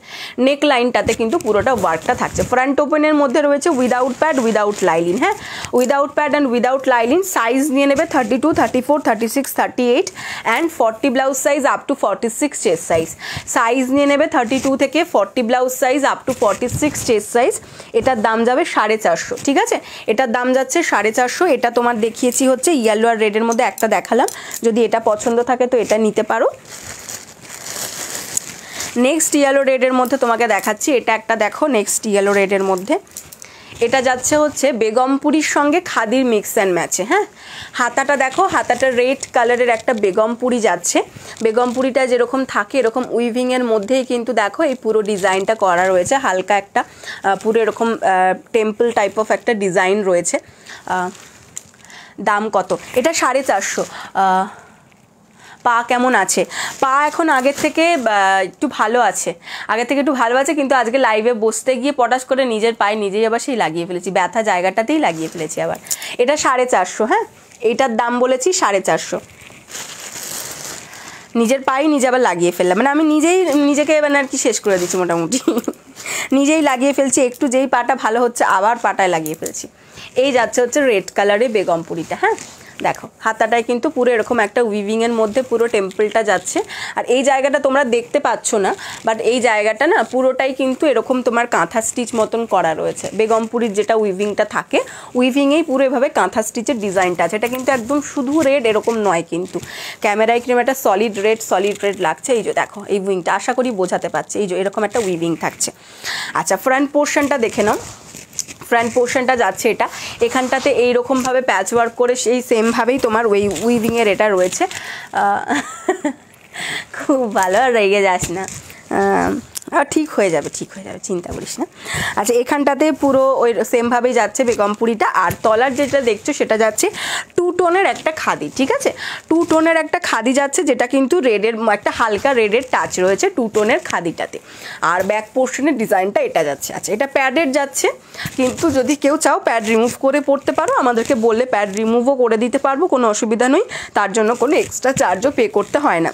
নেক লাইনটাতে কিন্তু পুরোটা ওয়ার্কটা থাকছে। ফ্রন্ট ওপেনের মধ্যে রয়েছে উইদাউট প্যাড উইদাউট লাইলিন, হ্যাঁ without pad and without lining. Size নিয়ে নেবে 32, 34, 36, 38 and 40 blouse size up to 46 chest size. Size নিয়ে নেবে 32 থেকে 40 blouse size up to 46 chest size. এটার দাম যাবে 450, ঠিক আছে। এটার দাম যাচ্ছে 450। এটা তোমার দেখিয়েছি হচ্ছে ইয়েলো আর রেডের মধ্যে একটা দেখালাম, যদি এটা পছন্দ থাকে তো এটা নিতে পারো। নেক্সট ইয়েলো রেডের মধ্যে তোমাকে দেখাচ্ছি, এটা একটা দেখো নেক্সট ইয়েলো রেডের মধ্যে। এটা যাচ্ছে হচ্ছে বেগমপুরির সঙ্গে খাদির মিক্স অ্যান্ড ম্যাচে, হ্যাঁ। হাতাটা দেখো, হাতাটা রেড কালারের একটা বেগমপুরি যাচ্ছে। বেগমপুরিটা যেরকম থাকে এরকম উইভিংয়ের মধ্যেই কিন্তু দেখো এই পুরো ডিজাইনটা করা রয়েছে, হালকা একটা পুরো এরকম টেম্পল টাইপ অফ একটা ডিজাইন রয়েছে। দাম কত? এটা 450। পা কেমন আছে? পা এখন আগের থেকে একটু ভালো আছে, আগের থেকে একটু ভালো আছে, কিন্তু আজকে লাইভে বসতে গিয়ে পটাশ করে নিজের পায়ে নিজেই আবার সেই লাগিয়ে ফেলেছি, ব্যথা জায়গাটাতেই লাগিয়ে ফেলেছি আবার। এটা 450, হ্যাঁ এইটার দাম বলেছি 450। নিজের পায়ে নিজে আবার লাগিয়ে ফেললাম, মানে আমি নিজেই নিজেকে এবার আর কি শেষ করে দিচ্ছি মোটামুটি, নিজেই লাগিয়ে ফেলছি। একটু যেই পাটা ভালো হচ্ছে আবার পাটায় লাগিয়ে ফেলছি। এই যাচ্ছে হচ্ছে রেড কালারে বেগমপুরিটা, হ্যাঁ দেখো হাতাটায় কিন্তু পুরো এরকম একটা উইভিংয়ের মধ্যে পুরো টেম্পলটা যাচ্ছে। আর এই জায়গাটা তোমরা দেখতে পাচ্ছ না, বাট এই জায়গাটা না পুরোটাই কিন্তু এরকম তোমার কাঁথা স্টিচ মতন করা রয়েছে। বেগমপুরির যেটা উইভিংটা থাকে, উইভিংয়েই পুরো এভাবে কাঁথা স্টিচের ডিজাইনটা আছে। এটা কিন্তু একদম শুধু রেড এরকম নয়, কিন্তু ক্যামেরায় কিরকম একটা সলিড রেড লাগছে। এই যে দেখো এই উইংটা, আশা করি বোঝাতে পারছি, এই যে এরকম একটা উইভিং থাকছে। আচ্ছা, ফ্রন্ট পোর্শনটা দেখে নাও। ফ্রন্ট পোর্শনটা যাচ্ছে এটা, এখানটাতে এইরকমভাবে প্যাচ ওয়ার্ক করে সেই সেমভাবেই তোমার ওই উইভিংয়ের এটা রয়েছে। খুব ভালো, আর রেগে যাস না, ঠিক হয়ে যাবে, ঠিক হয়ে যাবে, চিন্তা করিস না। আচ্ছা, এখানটাতে পুরো ওই সেমভাবেই যাচ্ছে বেগমপুরিটা, আর তলার যেটা দেখছো সেটা যাচ্ছে 2 টোনের একটা খাদি, ঠিক আছে, 2 টোনের একটা খাদি যাচ্ছে, যেটা কিন্তু রেডের একটা হালকা রেডের টাচ রয়েছে 2 টোনের খাদিটাতে। আর ব্যাক পোর্শনের ডিজাইনটা এটা যাচ্ছে। আচ্ছা, এটা প্যাডের যাচ্ছে, কিন্তু যদি কেউ চাও প্যাড রিমুভ করে পড়তে পারো, আমাদেরকে বললে প্যাড রিমুভও করে দিতে পারবো, কোনো অসুবিধা নেই, তার জন্য কোনো এক্সট্রা চার্জও পে করতে হয় না।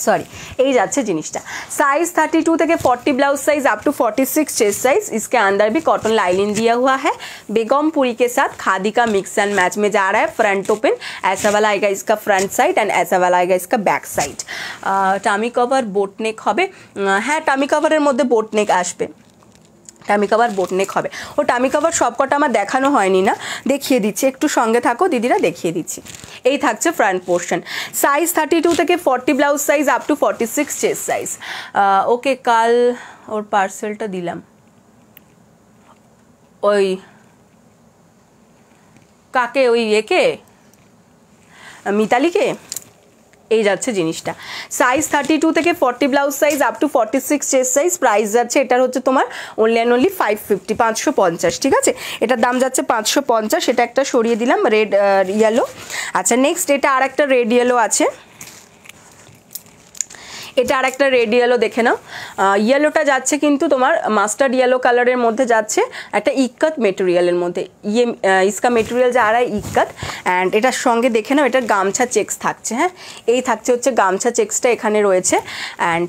सॉरी, এই যাচ্ছে জিনিসটা। साइज 32 থেকে 40 blouse size up to 46 chest size. इसके अंदर भी कॉटन लाइनिंग दिया हुआ है, बेगमपुरी के साथ खादी का मिक्स एंड मैच में जा रहा है। फ्रंट ओपन ऐसा वाला आएगा इसका फ्रंट साइड, एंड ऐसा वाला आएगा इसका back side. Tummy cover boat neck হবে, হ্যাঁ টামি কভারের মধ্যে बोट नेक আসবে, টামি কভার বোট নেক হবে। ও টামি কভার সবকটা আমার দেখানো হয়নি না, দেখিয়ে দিচ্ছি, একটু সঙ্গে থাকো দিদিরা, দেখিয়ে দিচ্ছি। এই থাকছে ফ্রন্ট পোর্শন। সাইজ 32 থেকে 40 blouse size up to 46 chest size. Okay, কাল ওর পার্সেলটা দিলাম ওই কাকে, ওই একে মিতালিকে। এই যাচ্ছে জিনিসটা। সাইজ 32 থেকে 40 blouse size up to 46 chest size. Price যাচ্ছে এটার হচ্ছে তোমার অনলি অ্যান্ড অনলি 550, 550, ঠিক আছে, এটার দাম যাচ্ছে 550। এটা একটা সরিয়ে দিলাম, রেড ইয়েলো। আচ্ছা, নেক্সট এটা আর একটা রেড ইয়েলো আছে, এটা আর একটা রেড ইয়েলো দেখে নাও। ইয়েলোটা যাচ্ছে কিন্তু তোমার মাস্টার্ড ইয়েলো কালারের মধ্যে যাচ্ছে, একটা ইক্কত মেটেরিয়ালের মধ্যে। ইয়ে ইসকা মেটেরিয়াল যা আর ইক্কত, অ্যান্ড এটার সঙ্গে দেখে নাও এটার গামছা চেক্স থাকছে। হ্যাঁ, এই থাকছে হচ্ছে গামছা চেক্সটা এখানে রয়েছে। অ্যান্ড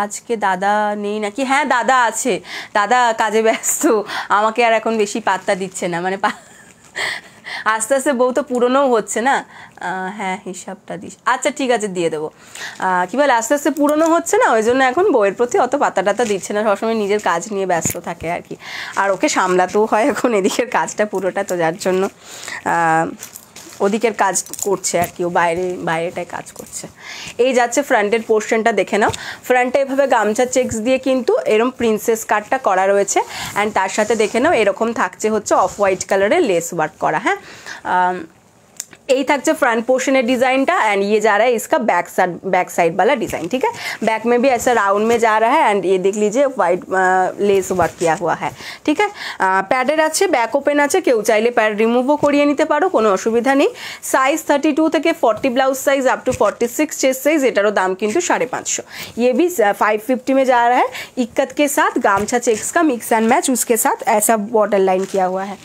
আজকে দাদা নেই নাকি? হ্যাঁ দাদা আছে, দাদা কাজে ব্যস্ত, আমাকে আর এখন বেশি পাত্তা দিচ্ছে না, মানে আস্তে আস্তে বউ তো পুরনোও হচ্ছে না। হ্যাঁ হিসাবটা দিস, আচ্ছা ঠিক আছে দিয়ে দেবো। কী বলে আস্তে আস্তে পুরনো হচ্ছে না, ওই জন্য এখন বউয়ের প্রতি অত পাতা টাতা দিচ্ছে না, সবসময় নিজের কাজ নিয়ে ব্যস্ত থাকে আর কি, আর ওকে সামলাতেও হয় এখন এদিকের কাজটা পুরোটা, তো যার জন্য ওদিকের কাজ করছে আর কি, ও বাইরেটায় কাজ করছে। এই যাচ্ছে ফ্রন্টের পোর্শনটা দেখে নাও। ফ্রন্টে এভাবে গামছা চেক্স দিয়ে কিন্তু এরকম প্রিন্সেস কাটটা করা রয়েছে, অ্যান্ড তার সাথে দেখে নাও এরকম থাকছে হচ্ছে অফ হোয়াইট কালারের লেস ওয়ার্ক করা। হ্যাঁ, यही থাকছে फ्रंट पोर्शन डिजाइनটা, एंड ये जा रहा है इसका बैक साइड वाला डिजाइन, ठीक है। बैक में भी ऐसा राउंड में जा रहा है, एंड ये देख लीजिए वाइट लेस वर्क किया हुआ है, ठीक है। প্যাডের আছে, ব্যাক ওপেন আছে, কেউ চাইলে প্যাড রিমুভও করিয়ে নিতে পারো, কোনো অসুবিধা নেই। সাইজ 32 থেকে 40 blouse size up to 46 chest size. এটারও দাম কিন্তু 550। ये भी 550 में जा रहा है, इक्कत के साथ गामछा चेक्स का मिक्स एंड मैच, उसके साथ ऐसा बॉर्डर लाइन किया हुआ है।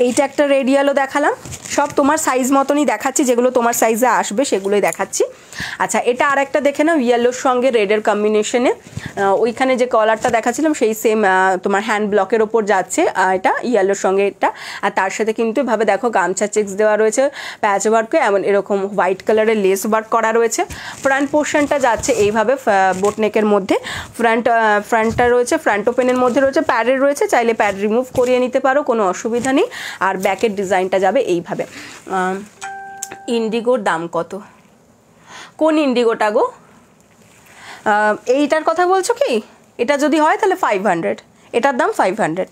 এইটা একটা রেড ইয়েলো দেখালাম, সব তোমার সাইজ মতনই দেখাচ্ছি, যেগুলো তোমার সাইজে আসবে সেগুলোই দেখাচ্ছি। আচ্ছা, এটা আর একটা দেখে নাও, ইয়েলোর সঙ্গে রেডের কম্বিনেশনে, ওইখানে যে কলারটা দেখাচ্ছিলাম সেই সেম তোমার হ্যান্ড ব্লকের ওপর যাচ্ছে, এটা ইয়েলোর সঙ্গে এটা, আর তার সাথে কিন্তু এভাবে দেখো গামছা চেক্স দেওয়া রয়েছে, প্যাচ ওয়ার্কে এমন এরকম হোয়াইট কালারের লেস ওয়ার্ক করা রয়েছে। ফ্রন্ট পোর্শনটা যাচ্ছে এইভাবে বোটনেকের মধ্যে, ফ্রন্টটা রয়েছে, ফ্রন্ট ওপেনের মধ্যে রয়েছে, প্যাডের রয়েছে, চাইলে প্যাড রিমুভ করিয়ে নিতে পারো, কোনো অসুবিধা নেই। আর ব্যাকের ডিজাইনটা যাবে এইভাবে। ইন্ডিগোর দাম কত? কোন ইন্ডিগোটা গো? এইটার কথা বলছো কি? এটা যদি হয় তাহলে 500, এটার দাম 500।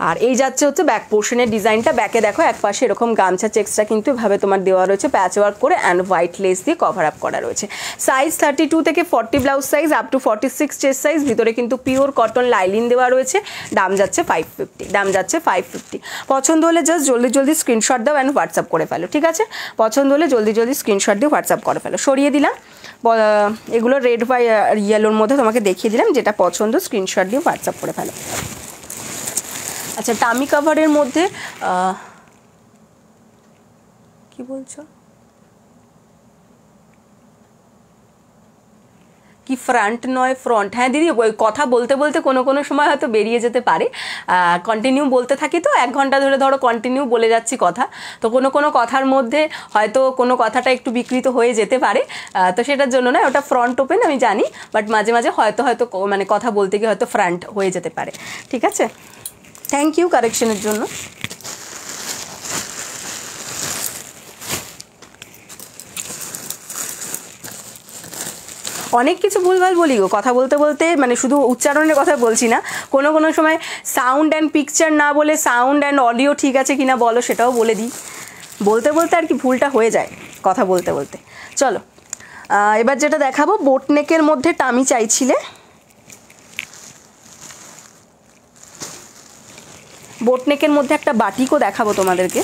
আর এই যাচ্ছে হচ্ছে ব্যাক পোর্শনের ডিজাইনটা, ব্যাকে দেখো এক পাশে এরকম গামছা চেক্সটা কিন্তু এভাবে তোমার দেওয়া রয়েছে প্যাচ ওয়ার্ক করে, অ্যান্ড হোয়াইট লেস দিয়ে কভার আপ করা রয়েছে। সাইজ 32 থেকে 40 blouse size up to 46 chest size. ভিতরে কিন্তু পিওর কটন লাইলিন দেওয়া রয়েছে, দাম যাচ্ছে 550, দাম যাচ্ছে 550। পছন্দ হলে জাস্ট জলদি জলদি স্ক্রিনশট দাও অ্যান্ড হোয়াটসঅ্যাপ করে ফেলো, ঠিক আছে। পছন্দ হলে জলদি জলদি স্ক্রিনশট দিয়ে হোয়াটসঅ্যাপ করে ফেলো। সরিয়ে দিলাম, এগুলো রেড বা ইয়েলোর মধ্যে তোমাকে দেখিয়ে দিলাম, যেটা পছন্দ স্ক্রিনশট দিয়ে হোয়াটসঅ্যাপ করে ফেলো। আচ্ছা, টামি কাভারের মধ্যে কি বলছো কি ফ্রন্ট নয় ফ্রন্ট? হ্যাঁ দিদি, ওই কথা বলতে বলতে কোনো কোনো সময় হয়তো বেরিয়ে যেতে পারে, কন্টিনিউ বলতে থাকি তো 1 ঘন্টা ধরে ধরো কন্টিনিউ বলে যাচ্ছি কথা, তো কোনো কোনো কথার মধ্যে হয়তো কোনো কথাটা একটু বিকৃত হয়ে যেতে পারে, তো সেটার জন্য না, ওটা ফ্রন্ট ওপেন আমি জানি, বাট মাঝে মাঝে হয়তো মানে কথা বলতে গিয়ে হয়তো ফ্রন্ট হয়ে যেতে পারে, ঠিক আছে। থ্যাংক ইউ কারেকশনের জন্য। অনেক কিছু ভুলভাল বলি গো, কথা বলতে বলতে, মানে শুধু উচ্চারণের কথা বলছি না, কোনো কোনো সময় সাউন্ড অ্যান্ড পিকচার না বলে সাউন্ড অ্যান্ড অডিও ঠিক আছে কিনা বলো সেটাও বলে দিই, বলতে বলতে আর কি ভুলটা হয়ে যায় কথা বলতে বলতে। চলো এবার যেটা দেখাবো, বোটনেকের মধ্যে টামি চাইছিলে, বোটনেকের মধ্যে একটা বাটিকও দেখাবো তোমাদেরকে,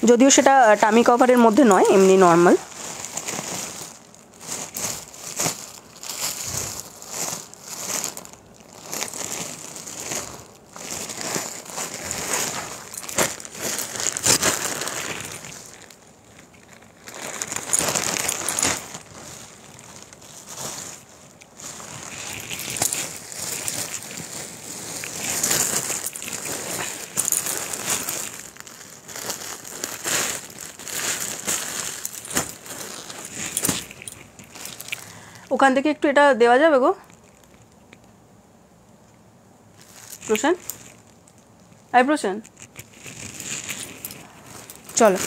যদিও সেটা টামি কভারের মধ্যে নয়, এমনি নর্মাল। ওখান থেকে একটু এটা দেওয়া যাবে গো প্রশান, প্রশান, চলো।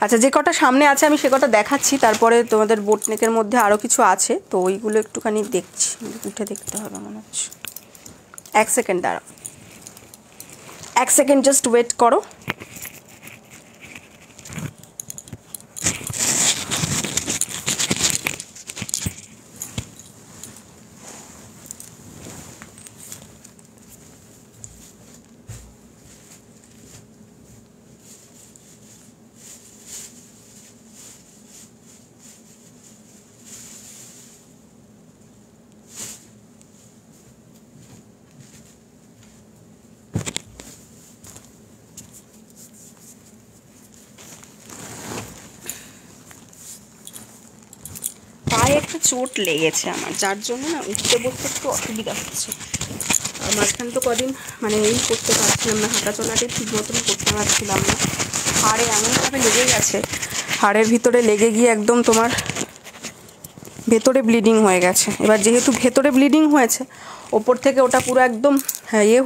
আচ্ছা, যে কটা সামনে আছে আমি সে কটা দেখাচ্ছি, তারপরে তোমাদের বোটনেকের মধ্যে আরও কিছু আছে, তো ওইগুলো একটুখানি দেখছি, উঠে দেখতে হবে মনে হচ্ছে। এক সেকেন্ড দাঁড়াও, এক সেকেন্ড জাস্ট ওয়েট করো। পায়ে একটা চোট লেগেছে আমার, যার জন্য না উঠতে বসতে একটু অসুবিধা হচ্ছে। মাঝখানে তো কদিন মানে এই করতে পারছিলাম না, হাঁটা চলাটাই ঠিক মতন করতে পারছিলাম না, হাড়ে এমনভাবে লেগে গেছে, হাড়ের ভিতরে লেগে গিয়ে একদম তোমার ভেতরে ব্লিডিং হয়ে গেছে। এবার যেহেতু ভেতরে ব্লিডিং হয়েছে, ওপর থেকে ওটা পুরো একদম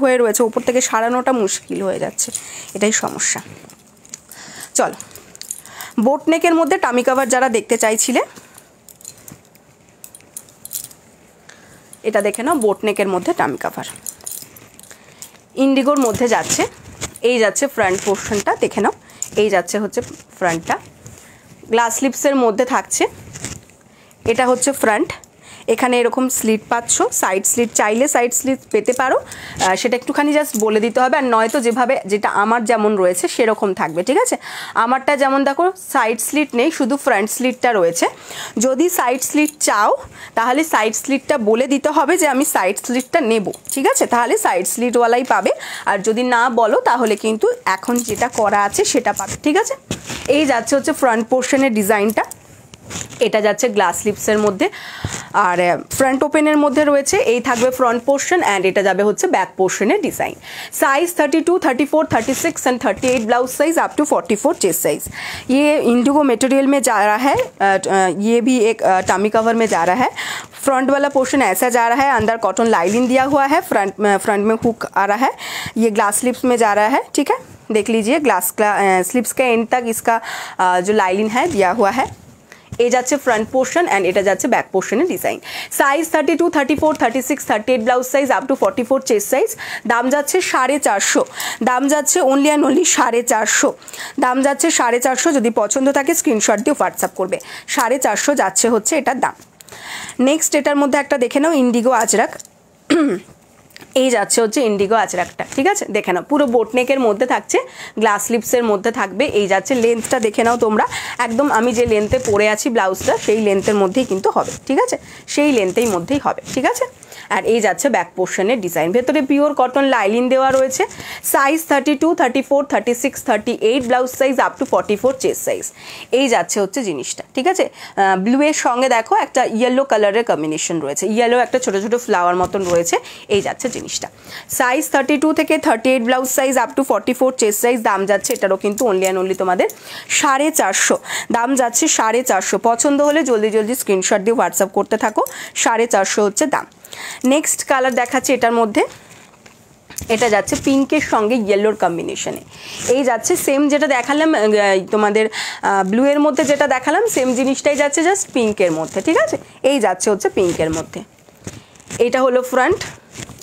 হয়ে রয়েছে, ওপর থেকে সারানোটা মুশকিল হয়ে যাচ্ছে, এটাই সমস্যা। চলো, বোটনেকের মধ্যে টামি কাভার যারা দেখতে চাইছিলে, এটা দেখে নাও, বোটনেকের মধ্যে টামি কাভার ইন্ডিগোর মধ্যে যাচ্ছে। এই যাচ্ছে ফ্রন্ট পোর্শনটা, দেখে নাও, এই যাচ্ছে হচ্ছে ফ্রন্টটা, গ্লাস স্লিপসের মধ্যে থাকছে, এটা হচ্ছে ফ্রন্ট। এখানে এরকম স্লিট পাচ্ছ, সাইড স্লিট চাইলে সাইড স্লিট পেতে পারো, সেটা একটুখানি জাস্ট বলে দিতে হবে, আর নয়তো যেভাবে যেটা আমার যেমন রয়েছে সেরকম থাকবে, ঠিক আছে। আমারটা যেমন দেখো সাইড স্লিট নেই, শুধু ফ্রন্ট স্লিটটা রয়েছে। যদি সাইড স্লিট চাও তাহলে সাইড স্লিটটা বলে দিতে হবে যে আমি সাইড স্লিটটা নেব, ঠিক আছে, তাহলে সাইড স্লিটওয়ালাই পাবে। আর যদি না বলো তাহলে কিন্তু এখন যেটা করা আছে সেটা পাবে, ঠিক আছে। এই যাচ্ছে হচ্ছে ফ্রন্ট পোর্শনের ডিজাইনটা, এটা যাচ্ছে গ্লাস স্লিপসের মধ্যে, আর ফ্রন্ট ওপেনের মধ্যে রয়েছে, এই থাকবে ফ্রন্ট পোর্শন, অ্যান্ড এটা যাবে হচ্ছে ব্যাক পোর্শনের design. Size 32, 34, 36 and 38 blouse size up to 44 chest size. ये इंडिगो मटेरियल में जा रहा है, ये भी एक टमी कवर में जा रहा है। फ्रंट वाला पोर्शन ऐसा जा रहा है, अंदर कॉटन लाइनिंग दिया हुआ है, फ्रंट में हुक आ रहा है, ये ग्लास स्लिप्स में जा रहा है, ठीक है, देख लीजिए ग्लास स्लिप्स के एंड तक इसका जो लाइनिंग है दिया हुआ है। এই যাচ্ছে ফ্রন্ট পোর্শন, অ্যান্ড এটা যাচ্ছে ব্যাক পোর্শনের design. Size 32, 34, 36, 38 blouse size up to 44 chest size. দাম যাচ্ছে 450, দাম যাচ্ছে অনলি অ্যান্ড অনলি 450, দাম যাচ্ছে 450। যদি পছন্দ থাকে স্ক্রিনশট দিয়ে হোয়াটসঅ্যাপ করবে। 450 যাচ্ছে হচ্ছে এটার দাম। নেক্সট এটার মধ্যে একটা দেখে নাও, ইন্ডিগো আজরাক, এই যাচ্ছে হচ্ছে ইন্ডিগো আজরাকটা, ঠিক আছে, দেখে নাও, পুরো বোটনেকের মধ্যে থাকছে, গ্লাস স্লিপসের মধ্যে থাকবে। এই যাচ্ছে লেন্থটা দেখে নাও তোমরা, একদম আমি যে লেন্থে পরে আছি ব্লাউজটা সেই লেন্থের মধ্যেই কিন্তু হবে, ঠিক আছে, সেই লেন্থের মধ্যেই হবে, ঠিক আছে। আর এই যাচ্ছে ব্যাক পোর্শনের ডিজাইন, ভেতরে পিওর কটন লাইনিং দেওয়া রয়েছে। Size 32, 34, 36, 38 blouse size up to 44 chest size. এই যাচ্ছে হচ্ছে জিনিসটা, ঠিক আছে। ব্লু এর সঙ্গে দেখো একটা ইয়েলো কালারের কম্বিনেশন রয়েছে, ইয়েলো একটা ছোট ছোট ফ্লাওয়ার মতন রয়েছে, এই যাচ্ছে জিনিসটা। সাইজ 32 থেকে 38 blouse size up to 44 chest size. দাম যাচ্ছে এটারও কিন্তু অনলি অ্যান্ড অনলি তোমাদের 450, দাম যাচ্ছে 450। পছন্দ হলে জলদি জলদি স্ক্রিনশট দিয়ে হোয়াটসঅ্যাপ করতে থাকো। 450 হচ্ছে দাম। নেক্সট কালার দেখাচ্ছি এটার মধ্যে, এটা যাচ্ছে পিঙ্কের সঙ্গে ইয়েলোর কম্বিনেশনে। এই যাচ্ছে সেম যেটা দেখালাম তোমাদের ব্লু এর মধ্যে যেটা দেখালাম সেম জিনিসটাই যাচ্ছে জাস্ট পিঙ্কের মধ্যে, ঠিক আছে। এই যাচ্ছে হচ্ছে পিঙ্কের মধ্যে। এটা হলো ফ্রন্ট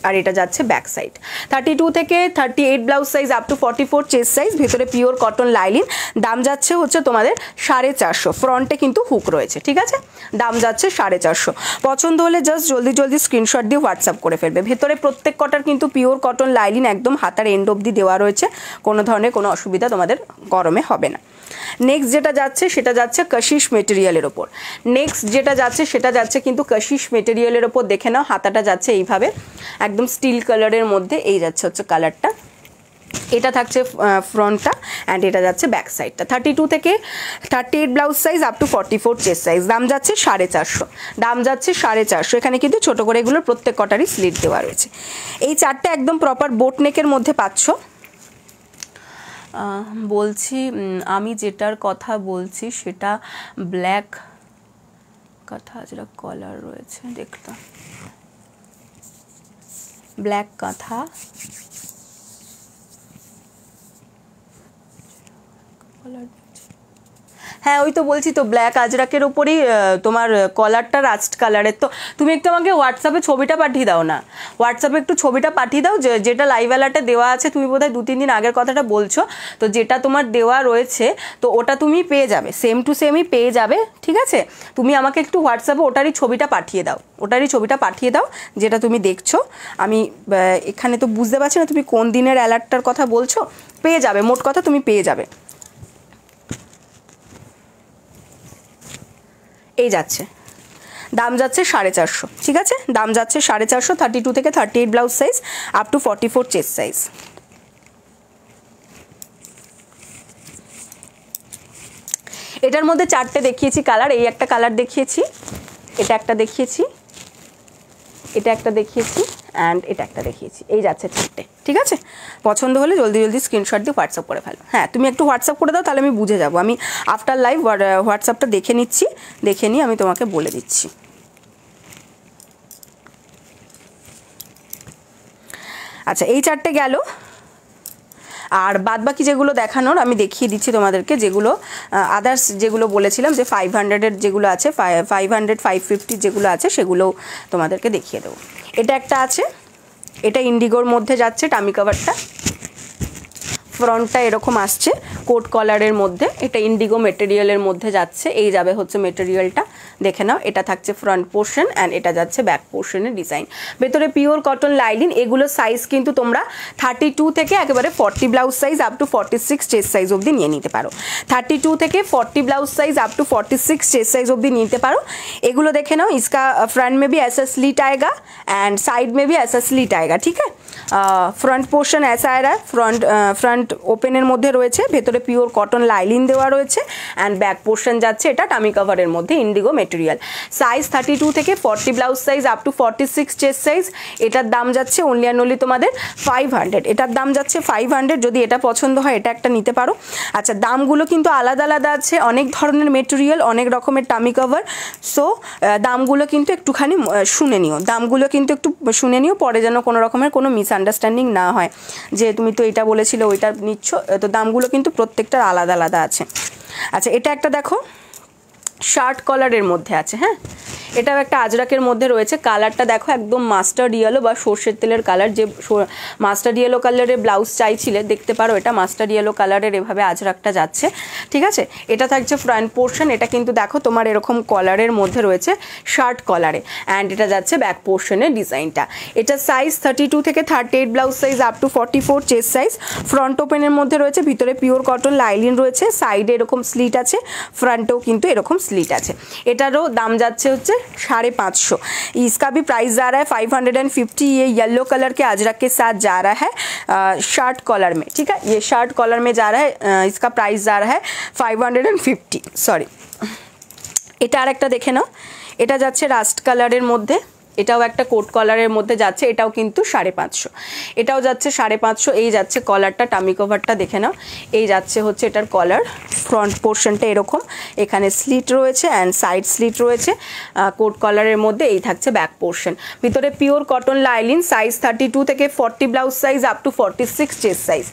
আর এটা যাচ্ছে ব্যাক সাইড। 32 থেকে 38 blouse size up to 44 chest size, ভেতরে পিওর কটন লাইলিন। দাম যাচ্ছে হচ্ছে তোমাদের 450। ফ্রন্টে কিন্তু হুক রয়েছে, ঠিক আছে। দাম যাচ্ছে 450। পছন্দ হলে জাস্ট জলদি জলদি স্ক্রিনশট দিয়ে হোয়াটসঅ্যাপ করে ফেলবে। ভেতরে প্রত্যেক কটার কিন্তু পিওর কটন লাইলিন একদম হাতার এন্ড অবধি দেওয়া রয়েছে, কোনো ধরনের কোনো অসুবিধা তোমাদের গরমে হবে না। নেক্সট যেটা যাচ্ছে সেটা যাচ্ছে কাশিশ মেটেরিয়ালের ওপর। নেক্সট যেটা যাচ্ছে সেটা যাচ্ছে কিন্তু কাশিশ মেটেরিয়ালের ওপর। দেখে নাও হাতাটা যাচ্ছে এইভাবে একদম স্টিল কালারের মধ্যে। এই যাচ্ছে হচ্ছে কালারটা, এটা থাকছে ফ্রন্টটা অ্যান্ড এটা যাচ্ছে ব্যাক সাইডটা। 32 থেকে 38 blouse size up to 44 chest size. দাম যাচ্ছে 450। দাম যাচ্ছে 450। এখানে কিন্তু ছোট করে এগুলোর প্রত্যেক কটারই স্লিট দেওয়া রয়েছে। এই চারটে একদম প্রপার বোট নেকের মধ্যে পাচ্ছ। বলছি আমি যেটার কথা বলছি সেটা ব্ল্যাক কাঁথা, যেটা কলার রয়েছে দেখলাম ব্ল্যাক কাঁথা, হ্যাঁ ওই তো বলছি তো ব্ল্যাক আজরাকের ওপরেই তোমার কলারটা রাস্ট কালারের। তো তুমি একটু আমাকে হোয়াটসঅ্যাপে ছবিটা পাঠিয়ে দাও না, হোয়াটসঅ্যাপে একটু ছবিটা পাঠিয়ে দাও যেটা লাইভ অ্যালার্টে দেওয়া আছে। তুমি বোধহয় 2-3 দিন আগের কথাটা বলছো, তো যেটা তোমার দেওয়া রয়েছে তো ওটা তুমি পেয়ে যাবে, সেম টু সেমই পেয়ে যাবে, ঠিক আছে। তুমি আমাকে একটু হোয়াটসঅ্যাপে ওটারই ছবিটা পাঠিয়ে দাও, ওটারই ছবিটা পাঠিয়ে দাও যেটা তুমি দেখছো। আমি এখানে তো বুঝতে পারছি না তুমি কোন দিনের অ্যালার্টটার কথা বলছো। পেয়ে যাবে, মোট কথা তুমি পেয়ে যাবে। এই যাচ্ছে, দাম যাচ্ছে 450, ঠিক আছে। দাম যাচ্ছে 450। 32 থেকে 38 blouse size up to 44 chest size. এটার মধ্যে চারটে দেখিয়েছি কালার। এই একটা কালার দেখিয়েছি, এটা একটা দেখিয়েছি, এটা একটা দেখিয়েছি অ্যান্ড এটা একটা দেখিয়েছি। এই যাচ্ছে চারটে, ঠিক আছে। পছন্দ হলে জলদি জলদি স্ক্রিনশট দিয়ে হোয়াটসঅ্যাপ করে ফেলো। হ্যাঁ তুমি একটু হোয়াটসঅ্যাপ করে দাও, তাহলে আমি বুঝে যাবো। আমি আফটার লাইভ হোয়াটসঅ্যাপটা দেখে নিচ্ছি, দেখে নিয়ে আমি তোমাকে বলে দিচ্ছি। আচ্ছা এই চারটে গেল। আর বাদবাকি যেগুলো দেখানোর আমি দেখিয়ে দিচ্ছি তোমাদেরকে, যেগুলো আদার্স যেগুলো বলেছিলাম যে 500-এর যেগুলো আছে, 500, 550 যেগুলো আছে সেগুলোও তোমাদেরকে দেখিয়ে দেবো। এটা একটা আছে, এটা ইন্ডিগোর মধ্যে যাচ্ছে টামি কাভারটা। ফ্রন্টটা এরকম আসছে কোট কলারের মধ্যে, এটা ইন্ডিগো মেটেরিয়ালের মধ্যে যাচ্ছে। এই যাবে হচ্ছে মেটেরিয়ালটা, দেখে নাও। এটা থাকছে ফ্রন্ট পোর্শন অ্যান্ড এটা যাচ্ছে ব্যাক পোর্শনের ডিজাইন। ভেতরে পিওর কটন লাইলিন। এগুলো সাইজ কিন্তু তোমরা 32 থেকে একেবারে 40 blouse size up to 46 chest size অবধি নিয়ে নিতে পারো। 32 থেকে 40 blouse size up to 46 chest size অবধি নিতে পারো। এগুলো দেখে নাও। इसका फ्रंट में भी ऐसा स्लीट आएगा एंड साइड में भी ऐसा स्लीट आएगा, ठीक है। फ्रंट पोर्शन ऐसा आ रहा है, फ्रंट ওপেনের মধ্যে রয়েছে, ভেতরে পিওর কটন লাইলিন দেওয়া রয়েছে অ্যান্ড ব্যাক পোর্শন যাচ্ছে এটা টামি কাভারের মধ্যে ইন্ডিগো মেটেরিয়াল। সাইজ 32 থেকে 40 blouse size up to 46 chest size. এটার দাম যাচ্ছে অনলি অ্যান্ড অনলি তোমাদের 500। এটার দাম যাচ্ছে 500। যদি এটা পছন্দ হয় এটা একটা নিতে পারো। আচ্ছা দামগুলো কিন্তু আলাদা আলাদা আছে, অনেক ধরনের মেটেরিয়াল, অনেক রকমের টামি কাভার। সো দামগুলো কিন্তু একটুখানি শুনে নিও, দামগুলো কিন্তু একটু শুনে নিও, পরে যেন কোনো রকমের কোনো মিসআন্ডারস্ট্যান্ডিং না হয় যে তুমি তো এটা বলেছিলে ওইটা নিচ্ছ। তো দামগুলো কিন্তু প্রত্যেকটার আলাদা আলাদা আছে। আচ্ছা এটা একটা দেখো শার্ট কলারের মধ্যে আছে, হ্যাঁ এটাও একটা আজরাকের মধ্যে রয়েছে। কালারটা দেখো একদম মাস্টার্ড ইয়েলো বা সর্ষের তেলের কালার। যে মাস্টার্ড ইয়েলো কালারের ব্লাউজ চাইছিলে দেখতে পারো, এটা মাস্টার্ড ইয়েলো কালারের এভাবে আজরাকটা যাচ্ছে, ঠিক আছে। এটা থাকছে ফ্রন্ট পোর্শন। এটা কিন্তু দেখো তোমার এরকম কলারের মধ্যে রয়েছে শার্ট কলারে অ্যান্ড এটা যাচ্ছে ব্যাক পোর্শনের ডিজাইনটা। এটা সাইজ 32 থেকে 38 blouse size up to 44 chest size. Front ওপেনের মধ্যে রয়েছে, ভিতরে পিওর কটন লাইলিন রয়েছে, সাইডে এরকম স্লিট আছে, ফ্রন্টেও কিন্তু এরকম স্লিট আছে। এটারও দাম যাচ্ছে হচ্ছে 550। इसका भी प्राइस जा रहा है 550। ये येलो कलर के अजरक के साथ जा रहा है शर्ट कॉलर में, ठीक है। ये शर्ट कॉलर में जा रहा है, इसका प्राइस जा रहा है 550। सॉरी এটা আরেকটা দেখে নাও। এটা যাচ্ছে রাস্ট কালারের মধ্যে, এটাও একটা কোট কলারের মধ্যে যাচ্ছে, এটাও কিন্তু 550, এটাও যাচ্ছে 550। এই যাচ্ছে কলারটা, টামি কভারটা দেখে নাও। এই যাচ্ছে হচ্ছে এটার কলার, ফ্রন্ট পোর্শনটা এরকম, এখানে স্লিট রয়েছে অ্যান্ড সাইড স্লিট রয়েছে কোট কলারের মধ্যে। এই থাকছে ব্যাক পোর্শন, ভিতরে পিওর কটন লাইলিন, সাইজ 32 থেকে 40 blouse size up to 46 chest size,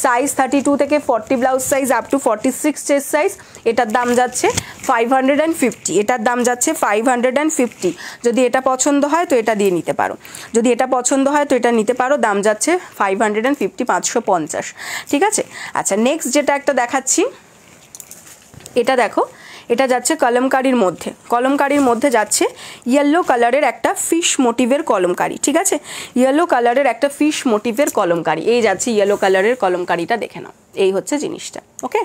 size 32 থেকে 40 blouse size up to 46 chest size. এটার দাম যাচ্ছে 550, এটার দাম যাচ্ছে 550। যদি এটা পছন্দ হয় তো এটা দিয়ে নিতে পারো, যদি এটা পছন্দ হয় তো এটা নিতে পারো, দাম যাচ্ছে 550, 550, ঠিক আছে। আচ্ছা, নেক্সট যেটা একটা দেখাচ্ছি, এটা দেখো, এটা যাচ্ছে কলমকারির মধ্যে, কলমকারির মধ্যে যাচ্ছে ইয়েলো কালারের একটা ফিশ মোটিভের কলমকারি, ঠিক আছে, ইয়েলো কালারের একটা ফিশ মোটিভের কলমকারি। এই যাচ্ছে ইয়েলো কালারের কলমকারিটা, দেখে নাও। এই হচ্ছে জিনিসটা, ওকে।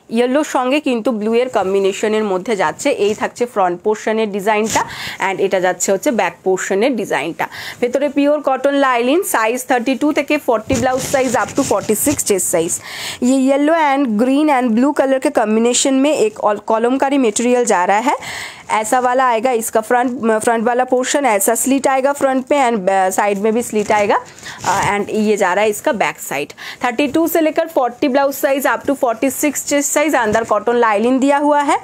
ইয়েলোর সঙ্গে কিন্তু ব্লু এর কম্বিনেশনের মধ্যে যাচ্ছে। এই থাকছে ফ্রন্ট পোর্শনের ডিজাইনটা অ্যান্ড এটা যাচ্ছে হচ্ছে ব্যাক পোর্শনের ডিজাইনটা। ভেতরে পিওর কটন লাইলিন, সাইজ 32 থেকে 40 blouse size up to 46 chest size. ये yellow and green and blue colour के कॉम्बिनेशन में एक कॉलमकारी मटेरियल जा रहा है। ऐसा वाला आएगा इसका फ्रंट वाला पोर्शन, ऐसा स्लीट आएगा फ्रंट पे एंड साइड में भी स्लीट आएगा एंड ये जा रहा है इसका बैक साइड। 32 से लेकर 40 blouse size up to 46 chest size, अंदर कॉटन लाइनिंग दिया हुआ है।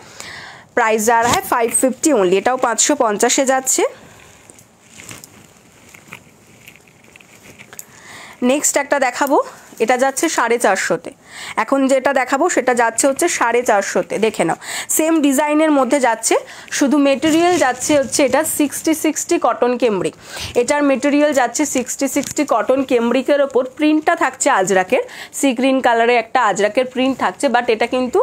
प्राइस जा रहा है 550 ओनली, এটাও 550 এ যাচ্ছে। নেক্সট একটা দেখাবো, এটা যাচ্ছে 450-তে। এখন যেটা দেখাবো সেটা যাচ্ছে হচ্ছে 450-তে, দেখে নাও। সেম ডিজাইনের মধ্যে যাচ্ছে, শুধু মেটেরিয়াল যাচ্ছে হচ্ছে এটা 60-60 কটন কেমব্রিক। এটার মেটেরিয়াল যাচ্ছে 60-60 কটন কেমব্রিকের ওপর প্রিন্টটা থাকছে আজরাকের, সি গ্রিন কালারের একটা আজরাকের প্রিন্ট থাকছে, বাট এটা কিন্তু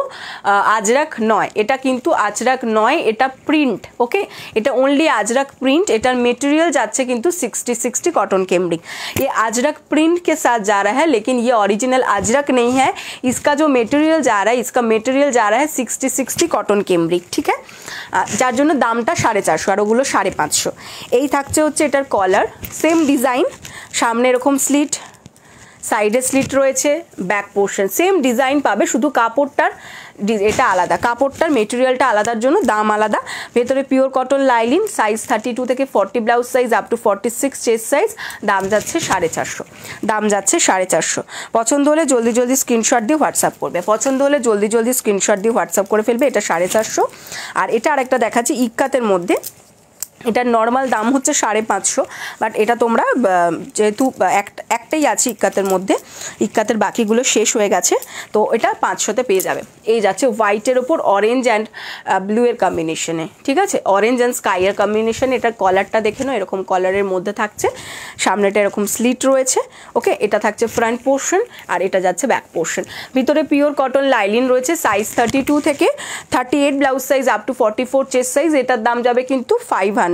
আজরাক নয়, এটা কিন্তু আজরাক নয়, এটা প্রিন্ট, ওকে। এটা অনলি আজরাক प्रिंट। এটার মেটেরিয়াল যাচ্ছে কিন্তু 60-60 कॉटन केम्ब्रिक। ये अजरक प्रिंट के साथ जा रहा है, लेकिन ये ओरिजिनल अजरक नहीं है। इसका जो मेटेरियल जा रहा है, इसका मेटेरियल जा रहा है 60-60 कॉटन केम्ब्रिक, ठीक है। যার জন্য দামটা 450 আর ওগুলো 550। এই থাকছে হচ্ছে এটার কলার, সেম ডিজাইন, সামনে এরকম স্লিট, সাইডে স্লিট রয়েছে, ব্যাক পোর্শন সেম ডিজাইন পাবে, শুধু কাপড়টার এটা আলাদা, কাপড়টার মেটেরিয়ালটা আলাদার জন্য দাম আলাদা। ভেতরে পিওর কটন লাইলিন, সাইজ 32 থেকে 40 blouse size up to 46 chest size, দাম যাচ্ছে 450, দাম যাচ্ছে 450। পছন্দ হলে জলদি জলদি স্ক্রিনশট দিয়ে হোয়াটসঅ্যাপ করবে, পছন্দ হলে জলদি জলদি স্ক্রিনশট দিয়ে হোয়াটসঅ্যাপ করে ফেলবে। এটা 450। আর এটা আরেকটা দেখাচ্ছি ইক্কাতের মধ্যে, এটার নর্মাল দাম হচ্ছে 550, বাট এটা তোমরা যেহেতু একটাই আছে ইক্কাতের মধ্যে, ইক্কাতের বাকিগুলো শেষ হয়ে গেছে, তো এটা 500-তে পেয়ে যাবে। এই যাচ্ছে হোয়াইটের ওপর অরেঞ্জ অ্যান্ড ব্লু এর কম্বিনেশনে, ঠিক আছে, অরেঞ্জ অ্যান্ড স্কাইয়ের কম্বিনেশনে। এটার কলারটা দেখে নাও, এরকম কলারের মধ্যে থাকছে, সামনেটা এরকম স্লিট রয়েছে, ওকে। এটা থাকছে ফ্রন্ট পোর্শন আর এটা যাচ্ছে ব্যাক পোর্শন। ভিতরে পিওর কটন লাইলিন রয়েছে, সাইজ 32 থেকে 38 blouse size up to 44 chest size. এটার দাম যাবে কিন্তু 500,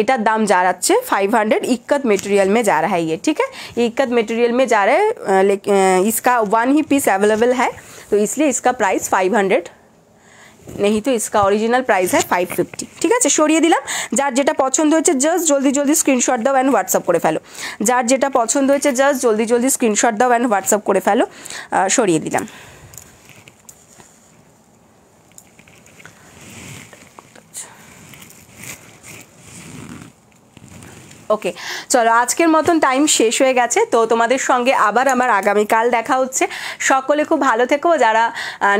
এটার দাম যা যাচ্ছে 500। इक्कत मटेरियल में जा रहा है ये, ठीक है, ये इक्कत मटेरियल में जा रहा है, लेकिन इसका 1 ही पीस अवेलेबल है, तो इसलिए इसका प्राइस 500, नहीं तो इसका ओरिजिनल प्राइस है 550, ঠিক আছে। সরিয়ে দিলাম। যার যেটা পছন্দ হয়েছে জাস্ট জলদি জলদি স্ক্রিনশট দাও অ্যান্ড হোয়াটসঅ্যাপ করে ফেলো, যার যেটা পছন্দ হয়েছে জাস্ট জলদি জলদি স্ক্রিনশট দাও অ্যান্ড হোয়াটসঅ্যাপ করে ফেলো। সরিয়ে দিলাম। ওকে, চলো আজকের মতন টাইম শেষ হয়ে গেছে, তো তোমাদের সঙ্গে আবার আমার আগামীকাল দেখা হচ্ছে। সকলে খুব ভালো থেকো। যারা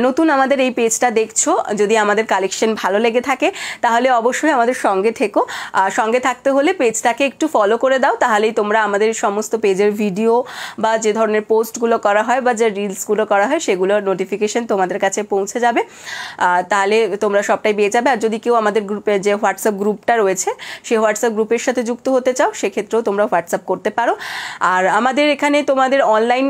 নতুন আমাদের এই পেজটা দেখছো, যদি আমাদের কালেকশন ভালো লেগে থাকে তাহলে অবশ্যই আমাদের সঙ্গে থেকো। সঙ্গে থাকতে হলে পেজটাকে একটু ফলো করে দাও, তাহলেই তোমরা আমাদের সমস্ত পেজের ভিডিও বা যে ধরনের পোস্টগুলো করা হয় বা যে রিলসগুলো করা হয় সেগুলোর নোটিফিকেশন তোমাদের কাছে পৌঁছে যাবে, তাহলে তোমরা সবটাই পেয়ে যাবে। আর যদি কেউ আমাদের গ্রুপে যে হোয়াটসঅ্যাপ গ্রুপটা রয়েছে সেই হোয়াটসঅ্যাপ গ্রুপের সাথে যুক্ত হতে চাও সেক্ষেত্রেও তোমরা হোয়াটসঅ্যাপ করতে পারো। আর আমাদের এখানে তোমাদের অনলাইন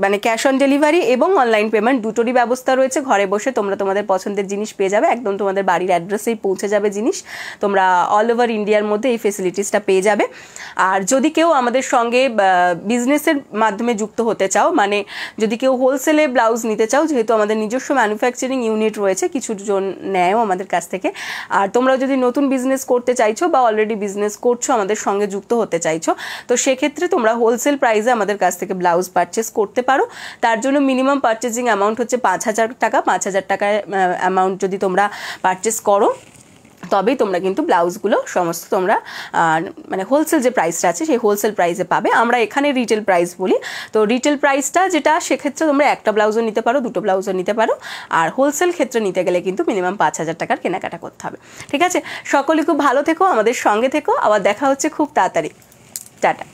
মানে ক্যাশ অন ডেলিভারি এবং অনলাইন পেমেন্ট দুটোরই ব্যবস্থা রয়েছে। ঘরে বসে তোমরা তোমাদের পছন্দের জিনিস পেয়ে যাবে, একদম তোমাদের বাড়ির অ্যাড্রেসেই পৌঁছে যাবে জিনিস। তোমরা অল ওভার ইন্ডিয়ার মধ্যে এই ফেসিলিটিসটা পেয়ে যাবে। আর যদি কেউ আমাদের সঙ্গে বিজনেসের মাধ্যমে যুক্ত হতে চাও, মানে যদি কেউ হোলসেলে ব্লাউজ নিতে চাও, যেহেতু আমাদের নিজস্ব ম্যানুফ্যাকচারিং ইউনিট রয়েছে, কিছু জন নেয়ও আমাদের কাছ থেকে। আর তোমরা যদি নতুন বিজনেস করতে চাইছো বা অলরেডি বিজনেস করছো আমাদের সঙ্গে যুক্ত হতে চাইছো, তো সেক্ষেত্রে তোমরা হোলসেল প্রাইসে আমাদের কাছ থেকে ব্লাউজ পারচেস করতে পারো। তার জন্য মিনিমাম পারচেজিং অ্যামাউন্ট হচ্ছে 5000 টাকা। 5000 টাকার অ্যামাউন্ট যদি তোমরা পারচেস করো তবেই তোমরা কিন্তু ব্লাউজগুলো সমস্ত তোমরা মানে হোলসেল যে প্রাইসটা আছে সেই হোলসেল প্রাইসে পাবে। আমরা এখানে রিটেল প্রাইস বলি, তো রিটেল প্রাইসটা যেটা সেক্ষেত্রে তোমরা একটা ব্লাউজও নিতে পারো, দুটো ব্লাউজও নিতে পারো, আর হোলসেল ক্ষেত্রে নিতে গেলে কিন্তু মিনিমাম 5,000 টাকার কেনাকাটা করতে হবে। ঠিক আছে, সকলে খুব ভালো থেকো, আমাদের সঙ্গে থেকো, আবার দেখা হচ্ছে খুব তাড়াতাড়ি। টাটা।